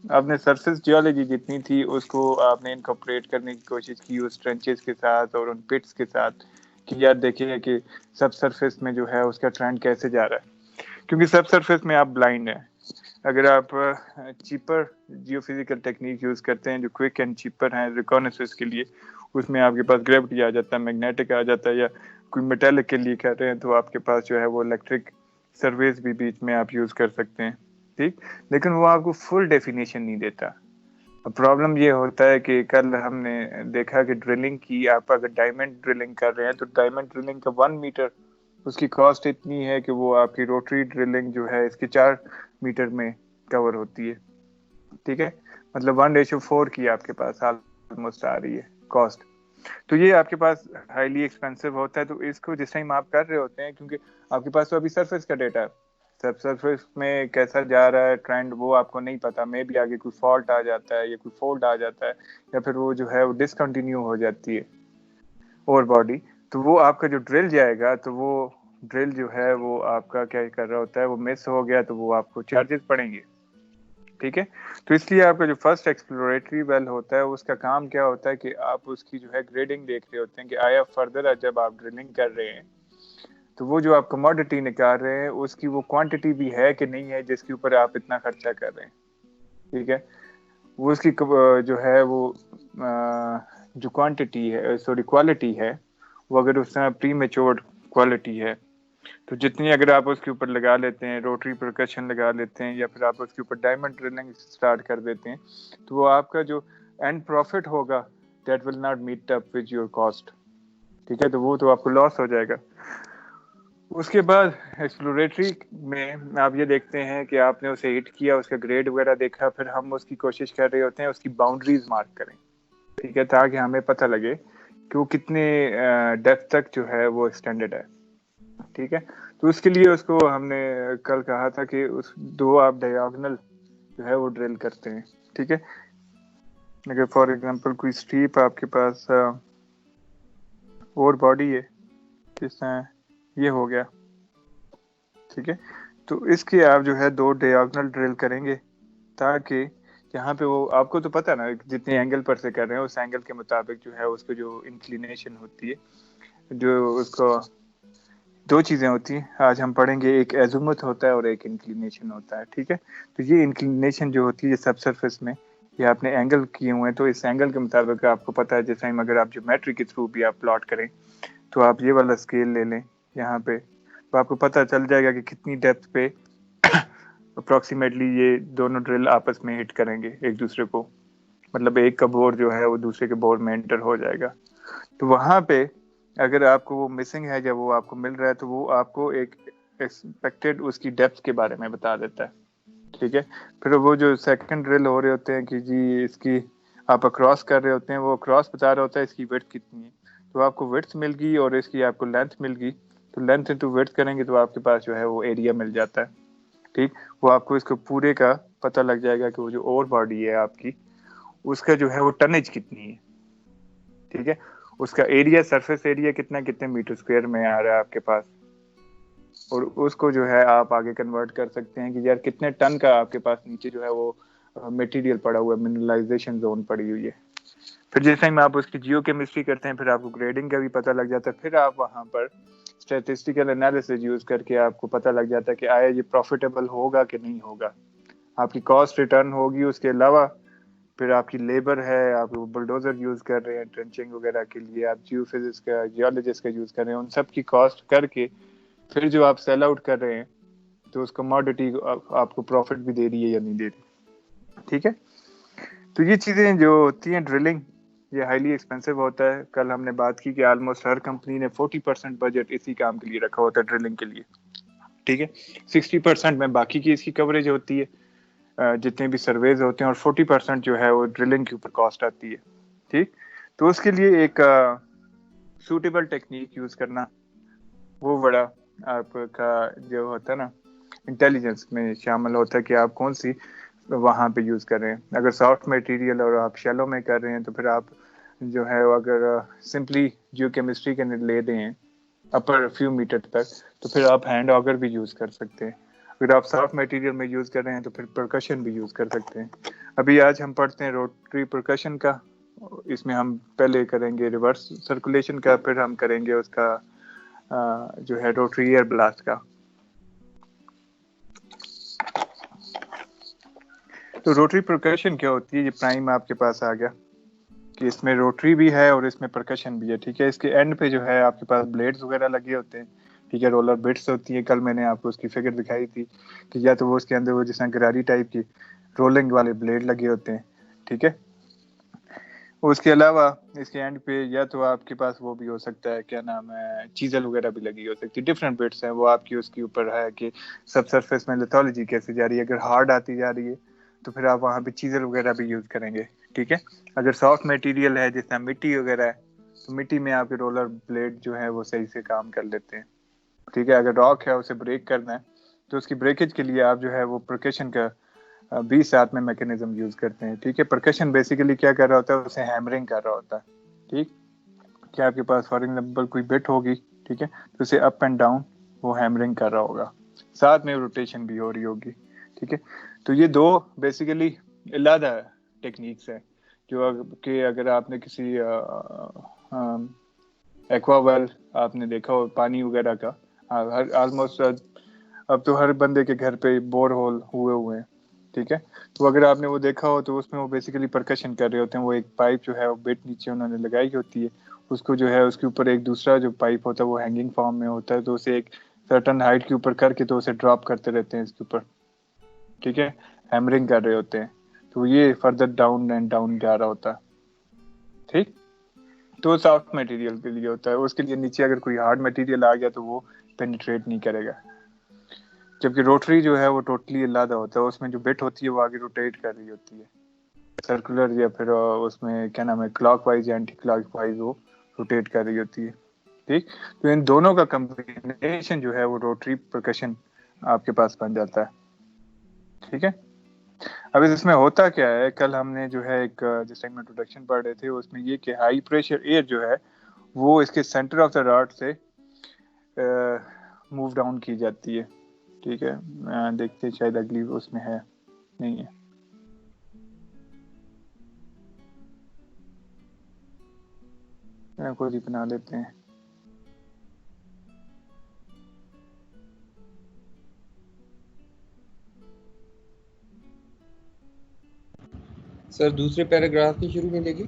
آپ نے surface geology جتنی تھی اس کو آپ نے انکارپوریٹ کرنے کی کوشش کی اس ٹرنچز کے ساتھ اور ان پٹس کے ساتھ کہ یار دیکھیے کہ سب سرفیس میں جو ہے اس کا ٹرینڈ کیسے جا رہا ہے، کیونکہ سب سرفیس میں آپ بلائنڈ ہیں. اگر آپ cheaper Jio physical technique use کرتے ہیں جو کوئک اینڈ چیپر ہیں ریکونیسنس کے لیے، اس میں آپ کے پاس گریوٹی آ جاتا ہے، میگنیٹک آ جاتا ہے، یا کوئی میٹالک کے لیے کہتے ہیں تو آپ کے پاس جو ہے وہ الیکٹرک سروس بھی بیچ میں آپ یوز کر سکتے ہیں. ٹھیک، لیکن وہ آپ کو فل ڈیفینیشن نہیں دیتا. پرابلم یہ ہوتا ہے کہ کل ہم نے دیکھا کہ ڈرلنگ کی، آپ اگر ڈائمنڈ ڈرلنگ کر رہے ہیں تو ڈائمنڈ ڈرلنگ کا 1 میٹر اس کی کاسٹ اتنی ہے کہ وہ آپ کی روٹری ڈرلنگ جو ہے اس کے 4 میٹر میں کور ہوتی ہے. ٹھیک ہے، مطلب 1:4 کی آپ کے پاس آلموسٹ آ رہی ہے کاسٹ. تو یہ آپ کے پاس ہائیلی ایکسپینسو ہوتا ہے. تو اس کو جس ٹائم آپ کر رہے ہوتے ہیں، کیونکہ آپ کے پاس تو ابھی سرفیس کا ڈیٹا ہے، سب سرفیس میں کیسا جا رہا ہے ٹرینڈ وہ آپ کو نہیں پتا. میں بھی آگے کوئی فالٹ آ جاتا ہے یا کوئی فولٹ آ جاتا ہے یا پھر وہ جو ہے وہ ڈسکنٹینیو ہو جاتی ہے اور باڈی، تو وہ آپ کا جو ڈرل جائے گا تو وہ ڈرل جو ہے وہ آپ کا کیا کر رہا ہوتا ہے، وہ مس ہو گیا تو وہ آپ کو چارجز پڑیں گے. ٹھیک ہے، تو اس لیے آپ کا جو فرسٹ ایکسپلوریٹری ویل ہوتا ہے اس کا کام کیا ہوتا ہے کہ آپ اس کی جو ہے گریڈنگ دیکھ رہے ہوتے ہیں کہ آیا فردر جب آپ ڈرلنگ کر رہے ہیں تو وہ جو آپ کموڈٹی نکال رہے ہیں اس کی وہ کوانٹٹی بھی ہے کہ نہیں ہے جس کے اوپر آپ اتنا خرچہ کر رہے ہیں. ٹھیک ہے، وہ اس کی جو ہے وہ جو کوانٹٹی ہے، سوری کوالٹی ہے، وہ اگر اس میں پری میچورڈ کوالٹی ہے تو جتنی اگر آپ اس کے اوپر لگا لیتے ہیں، روٹری پرکشن لگا لیتے ہیں یا پھر آپ اس کے اوپر ڈائمنڈ ڈرلنگ سٹارٹ کر دیتے ہیں، تو وہ آپ کا جو اینڈ پروفٹ ہوگا that will not meat up with your cost. ٹھیک ہے، تو وہ تو آپ کو لاس ہو جائے گا. اس کے بعد ایکسپلوریٹری میں آپ یہ دیکھتے ہیں کہ آپ نے اسے ہٹ کیا، اس کا گریڈ وغیرہ دیکھا، پھر ہم اس کی کوشش کر رہے ہوتے ہیں اس کی باؤنڈریز مارک کریں. ٹھیک ہے، تاکہ ہمیں پتہ لگے کہ وہ کتنے ڈیپتھ تک جو ہے وہ ایکسٹینڈڈ ہے. ٹھیک ہے، تو اس کے لیے اس کو ہم نے کل کہا تھا کہ اس 2 آپ ڈیاگنل جو ہے وہ ڈرل کرتے ہیں. ٹھیک ہے، اگر فار ایگزامپل کوئی اسٹریپ آپ کے پاس اور باڈی ہے جس طرح یہ ہو گیا، ٹھیک ہے، تو اس کے آپ جو ہے 2 ڈیاگنل ڈرل کریں گے تاکہ جہاں پہ وہ آپ کو تو پتہ نا جتنے اینگل پر سے کر رہے ہیں اس اینگل کے مطابق جو ہے اس کو جو انکلینیشن ہوتی ہے، جو اس کو 2 چیزیں ہوتی ہیں آج ہم پڑھیں گے، ایک ایزومت ہوتا ہے اور ایک انکلینیشن ہوتا ہے. ٹھیک ہے، تو یہ انکلینیشن جو ہوتی ہے سب سرفیس میں یہ آپ نے اینگل کیے ہوئے ہیں، تو اس اینگل کے مطابق آپ کو پتہ ہے جس ٹائم اگر آپ جیومیٹری کے تھرو بھی آپ پلاٹ کریں تو آپ یہ والا اسکیل لے لیں یہاں پہ، تو آپ کو پتہ چل جائے گا کہ کتنی ڈیپتھ پہ اپروکسیمیٹلی یہ دونوں ڈرل آپس میں ہٹ کریں گے ایک دوسرے کو، مطلب ایک کا بور جو ہے وہ دوسرے کے بور میں انٹر ہو جائے گا. تو وہاں پہ اگر آپ کو وہ مسنگ ہے جب وہ آپ کو مل رہا ہے تو وہ آپ کو ایک ایکسپیکٹڈ اس کی ڈیپتھ کے بارے میں بتا دیتا ہے. ٹھیک ہے، پھر وہ جو سیکنڈ ڈرل ہو رہے ہوتے ہیں کہ جی اس کی آپ اکراس کر رہے ہوتے ہیں، وہ اکراس بتا رہا ہوتا ہے اس کی ویڈتھ کتنی ہے. تو آپ کو ویڈتھ مل گئی اور اس کی آپ کو لینتھ مل گئی، تو لینتھ انٹو ویڈتھ کریں گے تو آپ کے پاس جو ہے وہ ایریا مل جاتا ہے. ٹھیک، وہ آپ کو اس کو پورے کا پتہ لگ جائے گا کہ وہ جو اور باڈی ہے آپ کی اس کا جو ہے وہ ٹنیج کتنی ہے. ٹھیک ہے، اس کا ایریا سرفیس ایریا کتنے میٹر اسکوائر میں آ رہا ہے آپ کے پاس، اور اس کو جو ہے آپ آگے کنورٹ کر سکتے ہیں کہ یار کتنے ٹن کا آپ کے پاس نیچے جو ہے وہ میٹیریل پڑا ہوا ہے، منرلائزیشن زون پڑی ہوئی ہے. پھر جس ٹائم آپ اس کی جیو کیمسٹری کرتے ہیں پھر آپ کو گریڈنگ کا بھی پتہ لگ جاتا ہے. پھر آپ وہاں پر اسٹیٹسٹیکل انالیسس یوز کر کے آپ کو پتہ لگ جاتا ہے کہ آیا یہ پروفیٹیبل ہوگا کہ نہیں ہوگا، آپ کی کاسٹ ریٹرن ہوگی. اس کے علاوہ پھر آپ کی لیبر ہے، آپ بلڈوزر یوز کر رہے ہیں ٹرنچنگ وغیرہ کے لیے، آپ جیو فزکس کا جیولوجسٹ کا یوز کر رہے ہیں، ان سب کی کاسٹ کر کے پھر جو آپ سیل آؤٹ کر رہے ہیں تو اس کموڈٹی آپ کو پروفٹ بھی دے رہی ہے یا نہیں دے رہی. ٹھیک ہے، تو یہ چیزیں جو ہوتی ہیں ڈرلنگ یہ ہائیلی ایکسپینسو ہوتا ہے. کل ہم نے بات کی کہ آلموسٹ ہر کمپنی نے 40% بجٹ اسی کام کے لیے رکھا ہوتا ہے ڈرلنگ کے لیے. ٹھیک ہے، 60% میں باقی کی اس کی کوریج ہوتی ہے جتنے بھی سرویز ہوتے ہیں، اور 40% جو ہے وہ ڈرلنگ کے اوپر کاسٹ آتی ہے. ٹھیک، تو اس کے لیے ایک سوٹیبل ٹیکنیک یوز کرنا وہ بڑا آپ کا جو ہوتا ہے نا انٹیلیجنس میں شامل ہوتا ہے کہ آپ کون سی وہاں پہ یوز کر رہے ہیں. اگر سافٹ مٹیریل اور آپ شیلو میں کر رہے ہیں تو پھر آپ جو ہے اگر سمپلی جیو کیمسٹری کے لے دیں اپر فیو میٹر تک تو پھر آپ ہینڈ آگر بھی یوز کر سکتے ہیں. اگر آپ سافٹ میٹیریل میں یوز کر رہے ہیں تو پھر پرکشن بھی یوز کر سکتے ہیں. ابھی آج ہم پڑھتے ہیں روٹری پرکشن کا. اس میں ہم پہلے کریں گے ریورس سرکولیشن کا, پھر ہم کریں گے اس کا جو ہے روٹری ایئر بلاسٹ کا. تو روٹری پرکشن کیا ہوتی ہے؟ یہ پرائم آپ کے پاس آ گیا کہ اس میں روٹری بھی ہے اور اس میں پرکشن بھی ہے. ٹھیک ہے, اس کے اینڈ پہ جو ہے آپ کے پاس بلیڈز وغیرہ لگے ہوتے ہیں. ٹھیک ہے, رولر بٹس ہوتی ہیں. کل میں نے آپ کو اس کی فگر دکھائی تھی کہ یا تو وہ اس کے اندر وہ جس طرح گراری ٹائپ کی رولنگ والے بلیڈ لگے ہوتے ہیں. ٹھیک ہے, اس کے علاوہ اس کے اینڈ پہ یا تو آپ کے پاس وہ بھی ہو سکتا ہے, کیا نام ہے, چیزل وغیرہ بھی لگی ہو سکتی ہے. ڈفرینٹ بٹس ہیں, وہ آپ کی اس کے اوپر ہے کہ سب سرفیس میں لیتھولوجی کیسے جا رہی ہے. اگر ہارڈ آتی جا رہی ہے تو پھر آپ وہاں پہ چیزل وغیرہ بھی یوز کریں گے. ٹھیک ہے, اگر سافٹ میٹیریل ہے جس طرح مٹی وغیرہ ہے تو مٹی میں آپ کے رولر بلیڈ جو ہے وہ صحیح سے کام کر لیتے ہیں. ٹھیک ہے, اگر راک ہے اسے بریک کرنا ہے تو اس کی بریکیج کے لیے آپ جو ہے وہ پرکشن کا 20-7 میں میکینزم یوز کرتے ہیں. ٹھیک ہے, پرکشن بیسیکلی کیا کر رہا ہوتا ہے, اسے ہیمرنگ کر رہا ہوتا ہے. ٹھیک, کہ آپ کے پاس فار ایگزامپل کوئی بٹ ہوگی, ٹھیک ہے, تو اسے اپ اینڈ ڈاؤن وہ ہیمرنگ کر رہا ہوگا, ساتھ میں روٹیشن بھی ہو رہی ہوگی. ٹھیک ہے, تو یہ دو بیسیکلی علیحدہ ٹیکنیکس ہیں جو کہ اگر آپ نے کسی ایکوا ویل آپ نے دیکھا ہو پانی وغیرہ کا, ہر آلموسٹ اب تو ہر بندے کے گھر پہ بور ہول ہوئے ہیں. ٹھیک ہے, تو اگر آپ نے وہ دیکھا ہو تو اس میں وہ بیسیکلی پرکشن کر رہے ہوتے ہیں. وہ ایک پائپ جو ہے وہ بیٹ نیچے انہوں نے لگائی ہوتی ہے, اس کو جو ہے اس کے اوپر ایک دوسرا جو پائپ ہوتا ہے وہ ہینگنگ فارم میں ہوتا ہے, تو اسے ایک سرٹن ہائٹ کے اوپر کر کے تو اسے ڈراپ کرتے رہتے ہیں اس کے اوپر. ٹھیک ہے, ہیمرنگ کر رہے ہوتے ہیں, تو یہ فردر ڈاؤن اینڈ ڈاؤن جا رہا ہوتا ہے. ٹھیک, تو سافٹ مٹیریل کے لیے ہوتا ہے. اس کے لیے نیچے اگر کوئی ہارڈ مٹیریل آ گیا تو وہ پینیٹریٹ نہیں کرے گا. جبکہ روٹری جو ہے وہ ٹوٹلی علیحدہ ہوتا ہے, اس میں جو بٹ ہوتی ہے وہ آگے روٹیٹ کر رہی ہوتی ہے سرکولر, یا پھر اس میں کیا نام ہے کلاک وائز یا اینٹی کلاک وائز وہ روٹیٹ کر رہی ہوتی ہے. ٹھیک, تو ان دونوں کا کمبینیشن جو ہے وہ روٹری پرکشن آپ کے پاس بن جاتا ہے. ٹھیک ہے, اب اس میں ہوتا کیا ہے, کل ہم نے جو ہے ایک جس ٹائم انٹروڈکشن پڑھ رہے تھے اس میں یہ کہ ہائی پریشر ایئر جو ہے وہ اس کے سینٹر آف دا راڈ سے موو ڈاؤن کی جاتی ہے. ٹھیک ہے, دیکھتے ہیں شاید اگلی اس میں ہے, نہیں ہے. کوئی بنا لیتے ہیں. سر دوسرے پیراگراف کے شروع میں دیکھیں.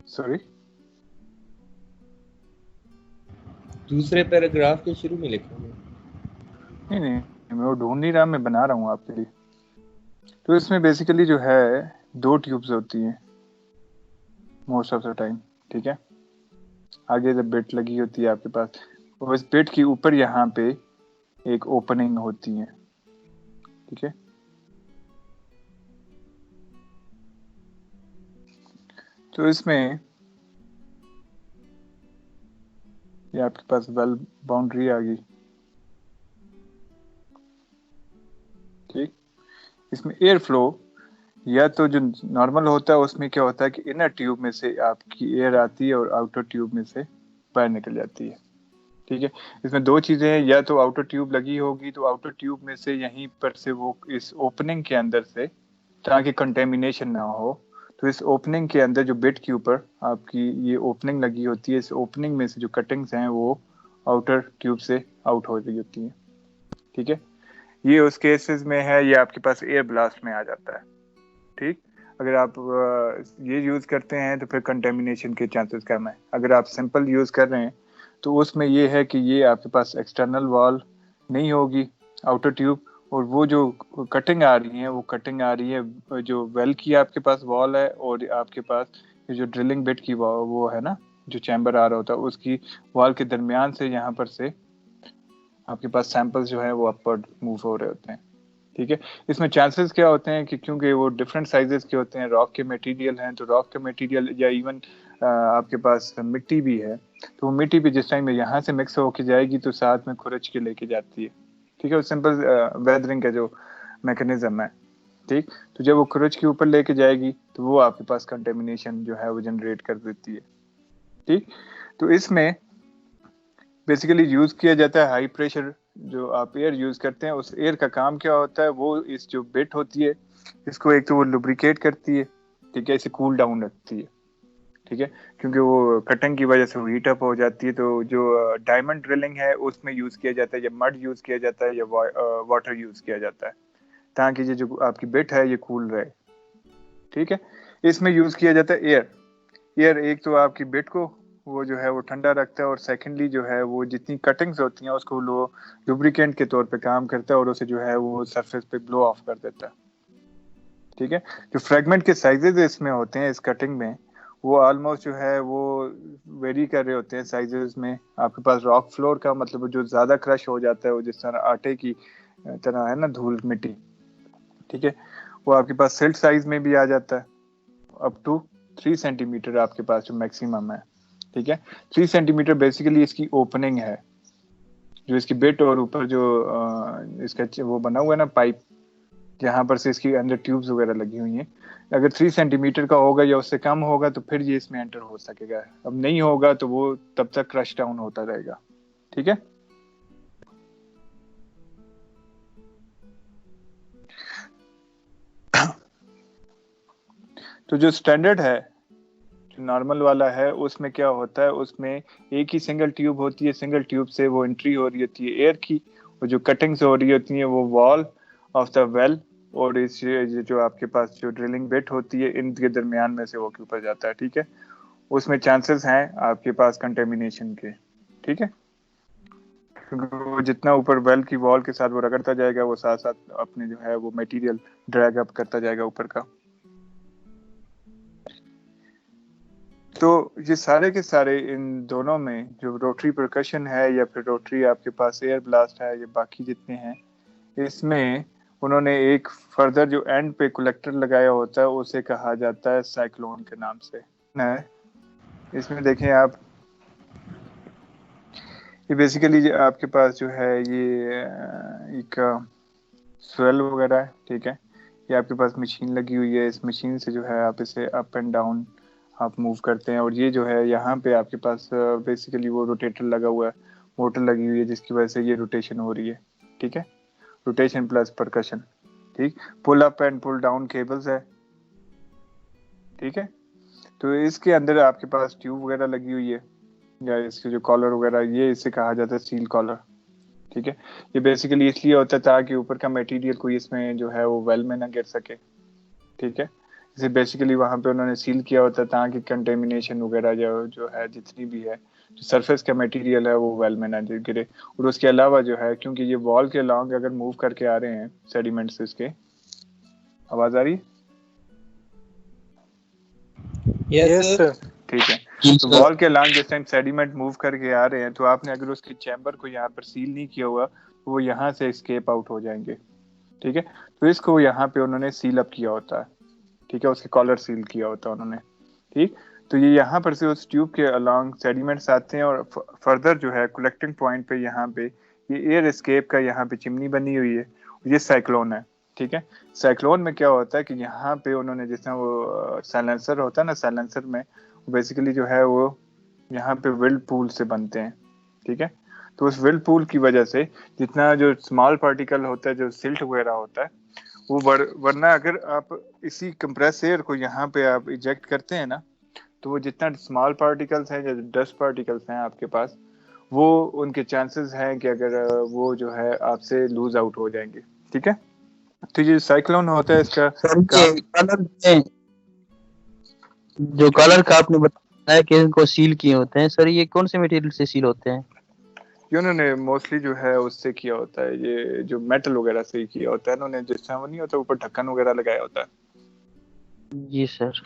سوری, دوسرے پیراگراف کے شروع میں لکھا ہوں. نہیں میں وہ ڈھونڈ نہیں رہا, میں بنا رہا ہوں آپ کے لیے. تو اس میں بیسیکلی جو ہے 2 ٹیوبز ہوتی ہیں موسٹ آف دا ٹائم. ٹھیک ہے, آگے جب بٹ لگی ہوتی ہے آپ کے پاس, اور اس بٹ کے اوپر یہاں پہ ایک اوپننگ ہوتی ہے. ٹھیک ہے, تو اس میں یہ آپ کے پاس ویل باؤنڈری آ گئی. ٹھیک, اس میں ایئر فلو یا تو جو نارمل ہوتا ہے اس میں کیا ہوتا ہے کہ انر ٹیوب میں سے آپ کی ایئر آتی ہے اور آؤٹر ٹیوب میں سے باہر نکل جاتی ہے. ٹھیک ہے, اس میں 2 چیزیں ہیں, یا تو آؤٹر ٹیوب لگی ہوگی تو آؤٹر ٹیوب میں سے یہیں پر سے وہ اس اوپننگ کے اندر سے, تاکہ کنٹیمینیشن نہ ہو, تو اس اوپننگ کے اندر جو بٹ کے اوپر آپ کی یہ اوپننگ لگی ہوتی ہے, اس اوپننگ میں سے جو کٹنگز ہیں وہ آؤٹر ٹیوب سے آؤٹ ہو رہی ہوتی ہیں. ٹھیک ہے, یہ اس کیسز میں ہے, یہ آپ کے پاس ایئر بلاسٹ میں آ جاتا ہے. ٹھیک, اگر آپ یہ یوز کرتے ہیں تو پھر کنٹیمینیشن کے چانسز کم ہیں. اگر آپ سمپل یوز کر رہے ہیں تو اس میں یہ ہے کہ یہ آپ کے پاس ایکسٹرنل وال نہیں ہوگی آؤٹر ٹیوب, اور وہ جو کٹنگ آ رہی ہے وہ کٹنگ آ رہی ہے جو ویل کی آپ کے پاس وال ہے, اور آپ کے پاس جو ڈرلنگ بٹ کی وہ ہے نا جو چیمبر آ رہا ہوتا ہے اس کی وال کے درمیان سے یہاں پر سے آپ کے پاس سیمپلز جو ہیں وہ اپورڈ موو ہو رہے ہوتے ہیں. ٹھیک ہے, اس میں چانسز کیا ہوتے ہیں کہ کیونکہ وہ ڈفرینٹ سائزز کے ہوتے ہیں, راک کے میٹیریل ہیں, تو راک کے میٹیریل یا ایون آپ کے پاس مٹی بھی ہے, تو وہ مٹی بھی جس ٹائم یہاں سے مکس ہو کے جائے گی تو ساتھ میں کھرچ کے لے کے جاتی ہے. ٹھیک ہے, وہ سمپل ویدرنگ کا جو میکینزم ہے. ٹھیک, تو جب وہ کھرچ کے اوپر لے کے جائے گی تو وہ آپ کے پاس کنٹیمینیشن جو ہے وہ جنریٹ کر دیتی ہے. ٹھیک, تو اس میں بیسیکلی یوز کیا جاتا ہے ہائی پریشر جو آپ ایئر یوز کرتے ہیں اس ایئر کا کام کیا ہوتا ہے, وہ اس جو بٹ ہوتی ہے اس کو ایک تو وہ لوبریکیٹ کرتی ہے, ٹھیک ہے, اسے کول ڈاؤن رکھتی ہے, ٹھیک ہے, کیونکہ وہ کٹنگ کی وجہ سے وہ ہیٹ اپ ہو جاتی ہے. تو جو ڈائمنڈ ڈرلنگ ہے اس میں یوز کیا جاتا ہے, یا مڈ یوز کیا جاتا ہے, یا واٹر یوز کیا جاتا ہے, تاکہ یہ جو آپ کی بٹ ہے یہ کول رہے, ٹھیک ہے. اس میں یوز کیا جاتا ہے ایئر ایک تو آپ کی بٹ کو وہ جو ہے وہ ٹھنڈا رکھتا ہے, اور سیکنڈلی جو ہے وہ جتنی کٹنگز ہوتی ہیں اس کو لوبریکینٹ کے طور پہ کام کرتا ہے, اور اسے جو ہے وہ سرفیس پہ بلو آف کر دیتا ہے, ٹھیک ہے. جو فریگمنٹ کے سائزز اس میں ہوتے ہیں اس کٹنگ میں, وہ آلموسٹ جو ہے وہ ویری کر رہے ہوتے ہیں سائزز میں. آپ کے پاس راک فلور کا مطلب جو زیادہ کرش ہو جاتا ہے, وہ جس طرح آٹے کی طرح ہے نا, دھول مٹی, ٹھیک ہے, وہ آپ کے پاس سلٹ سائز میں بھی آ جاتا ہے, اپ ٹو 3 سینٹی میٹر آپ کے پاس جو میکسیمم ہے, ٹھیک ہے. 3 سینٹی میٹر بیسیکلی اس کی اوپننگ ہے, جو اس کی بٹ اور اوپر جو اس کا وہ بنا ہوا ہے نا پائپ, جہاں پر سے اس کی اندر ٹیوبز وغیرہ لگی ہوئی ہیں. اگر 3 سینٹی میٹر کا ہوگا یا اس سے کم ہوگا تو پھر یہ اس میں انٹر ہو سکے گا, اب نہیں ہوگا تو وہ تب تک کرش ڈاؤن ہوتا رہے گا, ٹھیک ہے. تو جو سٹینڈرڈ ہے, جو نارمل والا ہے, اس میں کیا ہوتا ہے, اس میں ایک ہی سنگل ٹیوب ہوتی ہے, سنگل ٹیوب سے وہ انٹری ہو رہی ہوتی ہے ایئر کی, اور جو کٹنگز ہو رہی ہوتی ہیں وہ وال آف دا ویل اور اس جو آپ کے پاس جو ڈرلنگ بٹ ہوتی ہے ان کے درمیان میں سے وہ کے اوپر جاتا ہے, ٹھیک ہے. اس میں چانسز ہیں آپ کے پاس کنٹیمینیشن کے, ٹھیک ہے, کیونکہ وہ جتنا اوپر ویل کی وال کے ساتھ وہ رگڑتا جائے گا, وہ ساتھ ساتھ اپنے جو ہے وہ میٹیریل ڈریگ اپ کرتا جائے گا اوپر کا. تو یہ سارے کے سارے ان دونوں میں جو روٹری پرکشن ہے یا پھر روٹری آپ کے پاس ایئر بلاسٹ ہے, یہ باقی جتنے ہیں, اس میں انہوں نے ایک فردر جو اینڈ پہ کلیکٹر لگایا ہوتا ہے اسے کہا جاتا ہے سائیکلون کے نام سے. اس میں دیکھیں آپ, یہ بیسیکلی آپ کے پاس جو ہے یہ ایک سویل وغیرہ ہے, ٹھیک ہے. یہ آپ کے پاس مشین لگی ہوئی ہے, اس مشین سے جو ہے آپ اسے اپ اینڈ ڈاؤن آپ موو کرتے ہیں, اور یہ جو ہے یہاں پہ آپ کے پاس بیسیکلی وہ روٹیٹر لگا ہوا ہے, موٹر لگی ہوئی ہے, جس کی وجہ سے یہ روٹیشن ہو رہی ہے, ٹھیک ہے. روٹیشن پلس پرکشن, ٹھیک. Pull up and pull down cables ہے, ٹھیک ہے. تو اس کے اندر آپ کے پاس ٹیوب وغیرہ لگی ہوئی ہے, یا اس کے جو کالر وغیرہ, یہ اسے کہا جاتا ہے سیل کالر, ٹھیک ہے. یہ بیسیکلی اس لیے ہوتا ہے تاکہ اوپر کا میٹیریل کوئی اس میں جو ہے وہ ویل میں نہ گر سکے, ٹھیک ہے. اسے بیسیکلی وہاں پہ انہوں نے سیل کیا ہوتا ہے تاکہ کنٹیمینیشن وغیرہ جو ہے جتنی بھی ہے, جو سرفیس کا میٹیریل ہے وہ ویل میں نہ گرے. اور اس کے علاوہ جو ہے کیونکہ یہ وال کے لانگ اگر موو کر کے آ رہے ہیں سیڈیمنٹس, اس کے آواز آ رہی ہے؟ یس سر. ٹھیک ہے. تو وال کے لانگ جس ٹائم سیڈیمنٹ موو کر کے آ رہے ہیں, تو آپ نے اگر اس کے چیمبر کو یہاں پر سیل نہیں کیا ہوا تو وہ یہاں سے اسکیپ آؤٹ ہو جائیں گے, ٹھیک ہے. تو اس کو یہاں پہ انہوں نے سیل اپ کیا ہوتا ہے, ٹھیک ہے, اس کے کالر سیل کیا ہوتا ہے انہوں نے, ٹھیک. تو یہ یہاں پر سے اس ٹیوب کے الانگ سیڈیمنٹس آتے ہیں, اور فردر جو ہے کلیکٹنگ پوائنٹ پہ یہاں پہ یہ ایئر اسکیپ کا یہاں پہ چمنی بنی ہوئی ہے, یہ سائیکلون ہے, ٹھیک ہے. سائیکلون میں کیا ہوتا ہے کہ یہاں پہ انہوں نے جس طرح وہ سائلنسر ہوتا ہے نا, سائلنسر میں بیسیکلی جو ہے وہ یہاں پہ ولڈ پول سے بنتے ہیں, ٹھیک ہے. تو اس ولڈ پول کی وجہ سے جتنا جو اسمال پارٹیکل ہوتا ہے, جو سلٹ وغیرہ ہوتا ہے, وہ ورنہ اگر آپ اسی کمپریس ایئر کو یہاں پہ آپ ایجیکٹ کرتے ہیں نا, تو وہ جتنا اسمال پارٹیکلس ہیں یا ڈسٹ پارٹیکلس ہیں آپ کے پاس, وہ ان کے چانسز ہیں کہ اگر وہ جو ہے آپ سے لوز آؤٹ ہو جائیں گے, ٹھیک ہے. تو یہ سائیکلون ہوتا ہے, اس کا جو کلر کا آپ نے بتایا کہ ان کو سیل کیے ہوتے ہیں, سر یہ کون سے میٹیریل سے سیل ہوتے ہیں؟ یہ انہوں نے موسٹلی جو ہے اس سے کیا ہوتا ہے, یہ جو میٹل وغیرہ سے ہی کیا ہوتا ہے, انہوں نے جس طرح وہ نہیں ہوتا اوپر ڈھکن وغیرہ لگایا ہوتا ہے. جی سر.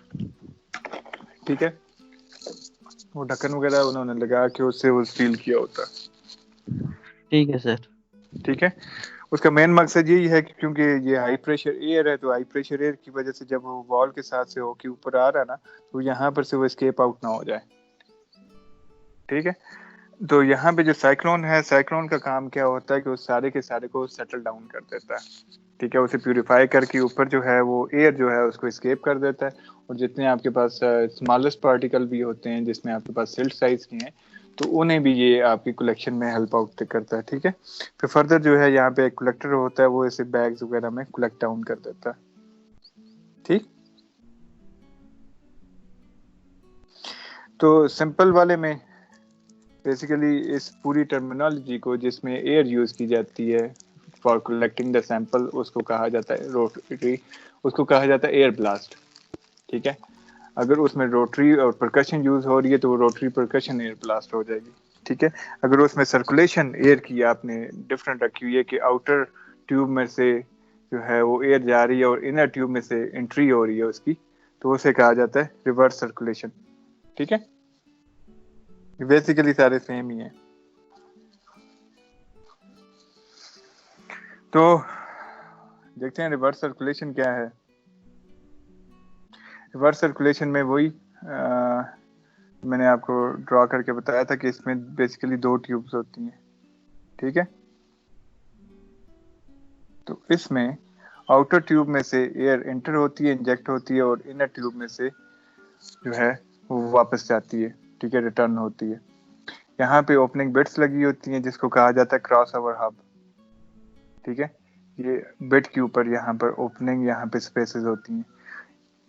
ٹھیک ہے, وہ ڈھکن وغیرہ انہوں نے لگا کے اس سے وہ سیل کیا ہوتا ہے. ٹھیک ہے سر. ٹھیک ہے. اس کا مین مقصد یہی ہے کہ کیونکہ یہ ہائی پریشر ایئر ہے, تو ہائی پریشر ایئر کی وجہ سے جب وہ وال کے ساتھ سے ہو کے اوپر آ رہا ہے نا, تو یہاں پر سے وہ اسکیپ آؤٹ نہ ہو جائے, ٹھیک ہے. تو یہاں پہ جو سائیکلون ہے, سائیکلون کا کام کیا ہوتا ہے کہ اس سارے کے سارے کو سیٹل ڈاؤن کر دیتا ہے, ٹھیک ہے. اسے پیوریفائی کر کے اوپر جو ہے وہ ایئر جو ہے اس کو اسکیپ کر دیتا ہے, اور جتنے آپ کے پاس اسمالسٹ پارٹیکل بھی ہوتے ہیں جس میں آپ کے پاس سلٹ سائز کی ہیں, تو انہیں بھی یہ آپ کی کلیکشن میں ہیلپ آؤٹ کرتا ہے. ٹھیک ہے. پھر فردر جو ہے یہاں پہ ایک کلیکٹر ہوتا ہے, وہ اسے بیگز وغیرہ میں کلیکٹ ڈاؤن کر دیتا ہے. ٹھیک. تو سمپل والے میں بیسیکلی اس پوری ٹرمینالوجی کو جس میں ایئر یوز کی جاتی ہے فار کلیکٹنگ دا سیمپل, اس کو کہا جاتا ہے روٹری, اس کو کہا جاتا ہے ایئر بلاسٹ. ٹھیک ہے. اگر اس میں روٹری اور پرکشن یوز ہو رہی ہے تو وہ روٹری پرکشن ایئر بلاسٹ ہو جائے گی. ٹھیک ہے. اگر اس میں سرکولیشن ایئر کی آپ نے ڈفرینٹ رکھی ہوئی ہے کہ آؤٹر ٹیوب میں سے جو ہے وہ ایئر جا رہی ہے اور انر ٹیوب میں سے انٹری ہو رہی ہے اس کی, تو اسے کہا جاتا ہے ریورس سرکولیشن. ٹھیک ہے. بیسیکلی سارے سیم ہی ہیں. تو دیکھتے ہیں ریورس سرکولیشن کیا ہے. ریورس سرکولیشن میں وہی میں نے آپ کو ڈرا کر کے بتایا تھا کہ اس میں بیسیکلی 2 ٹیوبز ہوتی ہیں. ٹھیک ہے. تو اس میں آؤٹر ٹیوب میں سے ایئر انٹر ہوتی ہے, انجیکٹ ہوتی ہے, اور انر ٹیوب میں سے جو ہے وہ واپس جاتی ہے. ٹھیک ہے. ریٹرن ہوتی ہے. یہاں پہ اوپننگ بٹس لگی ہوتی ہیں جس کو کہا جاتا ہے کراس اوور ہب. ٹھیک ہے. یہ بٹ کے اوپر یہاں پر اوپننگ, یہاں پہ اسپیسز ہوتی ہیں.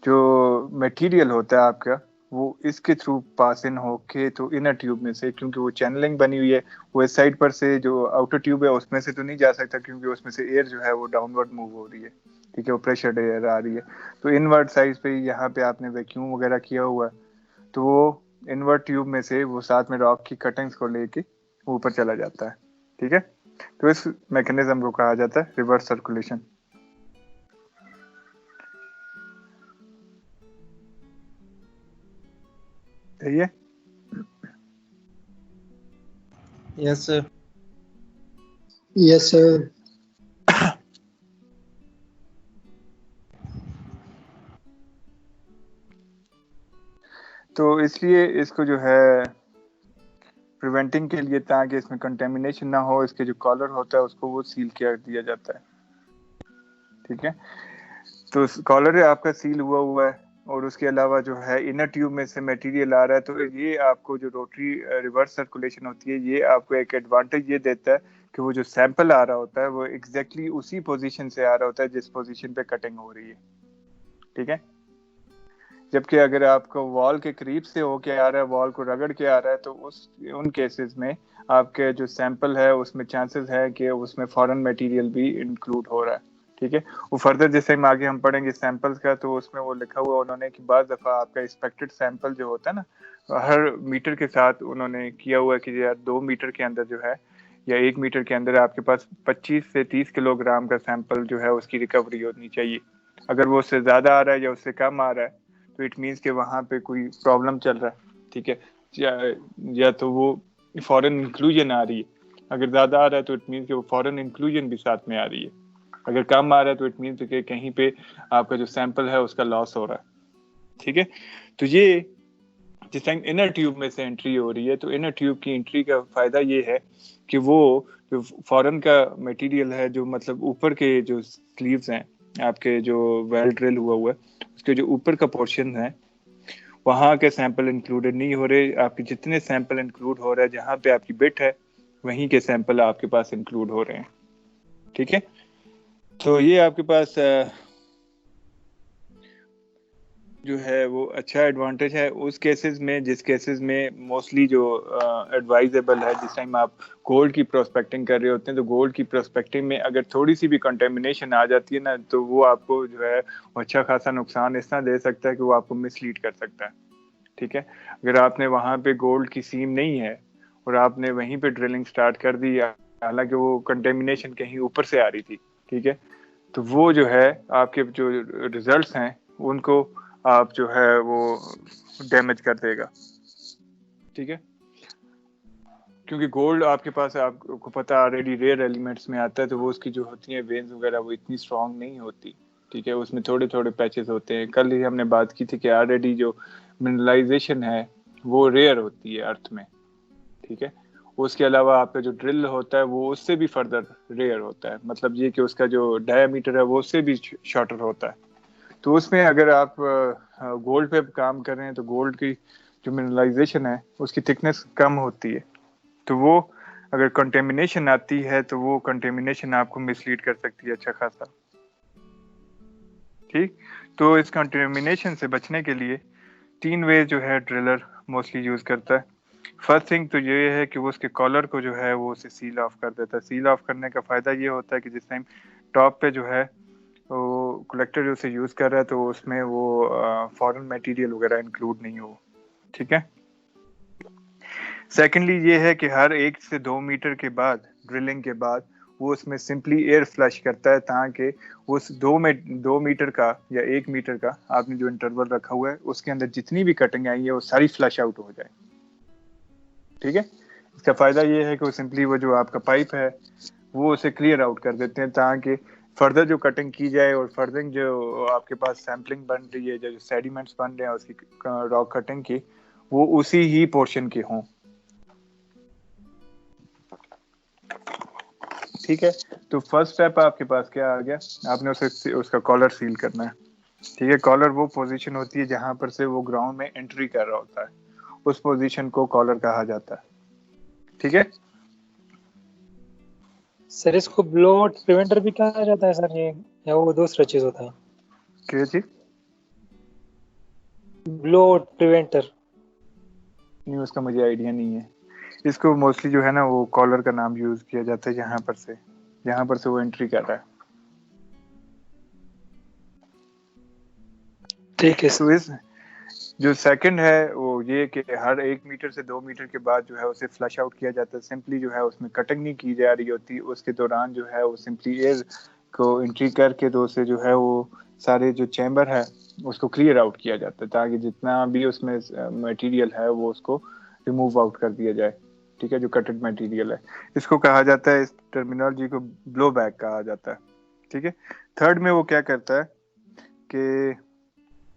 جو میٹیریل ہوتا ہے آپ کا وہ اس کے تھرو پاس ان ہو کے تو انر ٹیوب میں سے, کیونکہ وہ چینلنگ بنی ہوئی ہے, وہ اس سائڈ پر سے جو آؤٹر ٹیوب ہے اس میں سے تو نہیں جا سکتا, کیونکہ اس میں سے ایئر جو ہے وہ ڈاؤن ورڈ موو ہو رہی ہے. ٹھیک ہے. وہ پریشر ایئر آ رہی ہے. تو انورڈ سائڈ پہ یہاں پہ آپ نے ویکیوم وغیرہ کیا ہوا ہے, تو وہ انورڈ ٹیوب میں سے وہ ساتھ میں راک کی کٹنگز کو لے کے اوپر چلا جاتا ہے. ٹھیک ہے. تو اس میکنزم کو کہا جاتا ہے ریورس سرکولیشن. صحیح ہے. یس سر. یس سر. تو اس لیے اس کو جو ہے پریونٹنگ کے لیے, تاکہ اس میں کنٹامینیشن نہ ہو, اس کے جو کالر ہوتا ہے اس کو وہ سیل کیا دیا جاتا ہے. ٹھیک ہے. تو کالر آپ کا سیل ہوا ہے, اور اس کے علاوہ جو ہے انر ٹیوب میں سے میٹیریل آ رہا ہے, تو یہ آپ کو جو روٹری ریورس سرکولیشن ہوتی ہے یہ آپ کو ایک ایڈوانٹیج یہ دیتا ہے کہ وہ جو سیمپل آ رہا ہوتا ہے وہ ایگزیکٹلی اسی پوزیشن سے آ رہا ہوتا ہے جس پوزیشن پہ کٹنگ ہو رہی ہے. ٹھیک ہے. جبکہ اگر آپ کو وال کے قریب سے ہو کے آ رہا ہے, وال کو رگڑ کے آ رہا ہے, تو ان کیسز میں آپ کے جو سیمپل ہے اس میں چانسز ہے کہ اس میں فارن میٹیریل بھی انکلوڈ ہو رہا ہے. ٹھیک ہے. وہ فردر جیسے آگے ہم پڑھیں گے سیمپلز کا, تو اس میں وہ لکھا ہوا انہوں نے کہ بعض دفعہ آپ کا ایکسپیکٹڈ سیمپل جو ہوتا ہے نا, ہر میٹر کے ساتھ انہوں نے کیا ہوا ہے کہ یار 2 میٹر کے اندر جو ہے یا 1 میٹر کے اندر آپ کے پاس 25 سے 30 کلو گرام کا سیمپل جو ہے اس کی ریکوری ہونی چاہیے. اگر وہ اس سے زیادہ آ رہا ہے یا اس سے کم آ رہا ہے تو اٹ مینس کہ وہاں پہ کوئی پرابلم چل رہا ہے. ٹھیک ہے. یا تو وہ فورن انکلوژن آ رہی ہے. اگر زیادہ آ رہا ہے تو اٹ مینس کہ وہ فورن انکلوژن بھی ساتھ میں آ رہی ہے. اگر کم آ رہا ہے تو اٹ مینس کہ کہیں پہ آپ کا جو سیمپل ہے اس کا لاس ہو رہا ہے. ٹھیک ہے. تو یہ جس ٹائم انر ٹیوب میں سے انٹری ہو رہی ہے, تو انر ٹیوب کی انٹری کا فائدہ یہ ہے کہ وہ جو فورن کا میٹیریل ہے, جو مطلب اوپر کے جو سلیوز ہیں آپ کے جو ویل ڈرل ہوا ہے اس کے جو اوپر کا پورشن ہے وہاں کے سیمپل انکلوڈڈ نہیں ہو رہے. آپ کے جتنے سیمپل انکلوڈ ہو رہے ہیں جہاں پہ آپ کی بٹ ہے وہیں کے سیمپل آپ کے پاس انکلوڈ ہو رہے ہیں. ٹھیک ہے. تو یہ آپ کے پاس جو ہے وہ اچھا ایڈوانٹیج ہے اس کیسز میں, جس کیسز میں موسٹلی جو ایڈوائزیبل ہے, جس ٹائم آپ گولڈ کی پروسپیکٹنگ کر رہے ہوتے ہیں, تو گولڈ کی پروسپیکٹنگ میں اگر تھوڑی سی بھی کنٹامینیشن آ جاتی ہے نا, تو وہ آپ کو جو ہے اچھا خاصا نقصان اس طرح دے سکتا ہے کہ وہ آپ کو مس لیڈ کر سکتا ہے. ٹھیک ہے. اگر آپ نے وہاں پہ گولڈ کی سیم نہیں ہے اور آپ نے وہیں پہ ڈرلنگ سٹارٹ کر دی, حالانکہ وہ کنٹامینیشن کہیں اوپر سے آ رہی تھی, ٹھیک ہے, تو وہ جو ہے آپ کے جو ریزلٹس ہیں ان کو آپ جو ہے وہ ڈیمیج کر دے گا. ٹھیک ہے. کیونکہ گولڈ آپ کے پاس آپ کو پتہ آلریڈی ریئر ایلیمنٹس میں آتا ہے, تو وہ اس کی جو ہوتی ہیں وینز وغیرہ وہ اتنی اسٹرانگ نہیں ہوتی. ٹھیک ہے. اس میں تھوڑے تھوڑے پیچز ہوتے ہیں. کل ہی ہم نے بات کی تھی کہ آلریڈی جو منرلائزیشن ہے وہ ریئر ہوتی ہے ارتھ میں. ٹھیک ہے. اس کے علاوہ آپ کا جو ڈرل ہوتا ہے وہ اس سے بھی فردر ریئر ہوتا ہے, مطلب یہ کہ اس کا جو ڈایا میٹر ہے وہ اس سے بھی شارٹر ہوتا ہے. تو اس میں اگر آپ گولڈ پہ کام کر رہے ہیں تو گولڈ کی جو منرلائزیشن ہے اس کی تھکنیس کم ہوتی ہے. تو وہ اگر کنٹیمنیشن آتی ہے تو وہ کنٹیمنیشن آپ کو مسلیڈ کر سکتی ہے اچھا خاصا. ٹھیک, تو اس کنٹیمنیشن سے بچنے کے لیے 3 ویز جو ہے ڈرلر موسٹلی یوز کرتا ہے. فرسٹ تھنگ تو یہ ہے کہ وہ اس کے کالر کو جو ہے وہ اسے سیل آف کر دیتا ہے. سیل آف کرنے کا فائدہ یہ ہوتا ہے کہ جس ٹائم ٹاپ پہ جو ہے وہ کلیکٹر جو اسے یوز کر رہا ہے تو اس میں وہ فارن میٹیریل وغیرہ انکلوڈ نہیں ہو. ٹھیک ہے. سیکنڈلی یہ ہے کہ ہر 1 سے 2 میٹر کے بعد ڈرلنگ کے بعد وہ اس میں سمپلی ایئر فلش کرتا ہے تاکہ اس 2 میٹر کا یا 1 میٹر کا آپ نے جو انٹرول رکھا ہوا ہے اس کے اندر جتنی بھی کٹنگ آئی ہے وہ ساری فلش آؤٹ ہو جائے. ٹھیک ہے. اس کا فائدہ یہ ہے کہ وہ سمپلی وہ جو آپ کا پائپ ہے وہ اسے کلیئر آؤٹ کر دیتے ہیں تاکہ فردر جو کٹنگ کی جائے اور فردر جو آپ کے پاس سیمپلنگ بن رہی ہے جو سیڈیمنٹس بن رہے ہیں اس کی راک کٹنگ کی وہ اسی ہی پورشن کے ہوں. ٹھیک ہے. تو فرسٹ سٹیپ آپ کے پاس کیا آ گیا, آپ نے اس کا کالر سیل کرنا ہے. ٹھیک ہے. کالر وہ پوزیشن ہوتی ہے جہاں پر سے وہ گراؤنڈ میں انٹری کر رہا ہوتا ہے, اس پوزیشن کو کالر کہا جاتا ہے. ٹھیک ہے. سر اس کو بلو آؤٹ پریونٹر بھی کہا جاتا ہے سر, یہ یا وہ دوسرا چیز ہوتا ہے؟ کیا چیز؟ بلو آؤٹ پریونٹر نہیں, اس کا مجھے آئیڈیا نہیں ہے. اس کو موسٹلی جو ہے نا وہ کالر کا نام یوز کیا جاتا ہے جہاں پر سے وہ انٹری کر رہا ہے. ٹھیک ہے تو سر. اس جو سیکنڈ ہے وہ یہ کہ ہر 1 میٹر سے 2 میٹر کے بعد جو ہے اسے فلش آؤٹ کیا جاتا ہے. سمپلی جو ہے اس میں کٹنگ نہیں کی جا رہی ہوتی, اس کے دوران جو ہے وہ سمپلی ایئر کو انٹری کر کے تو اسے جو ہے وہ سارے جو چیمبر ہے اس کو کلیئر آؤٹ کیا جاتا ہے تاکہ جتنا بھی اس میں میٹیریل ہے وہ اس کو ریموو آؤٹ کر دیا جائے. ٹھیک ہے. جو کٹڈ میٹیریل ہے اس کو کہا جاتا ہے, اس ٹرمینالوجی کو بلو بیک کہا جاتا ہے. ٹھیک ہے. تھرڈ میں وہ کیا کرتا ہے کہ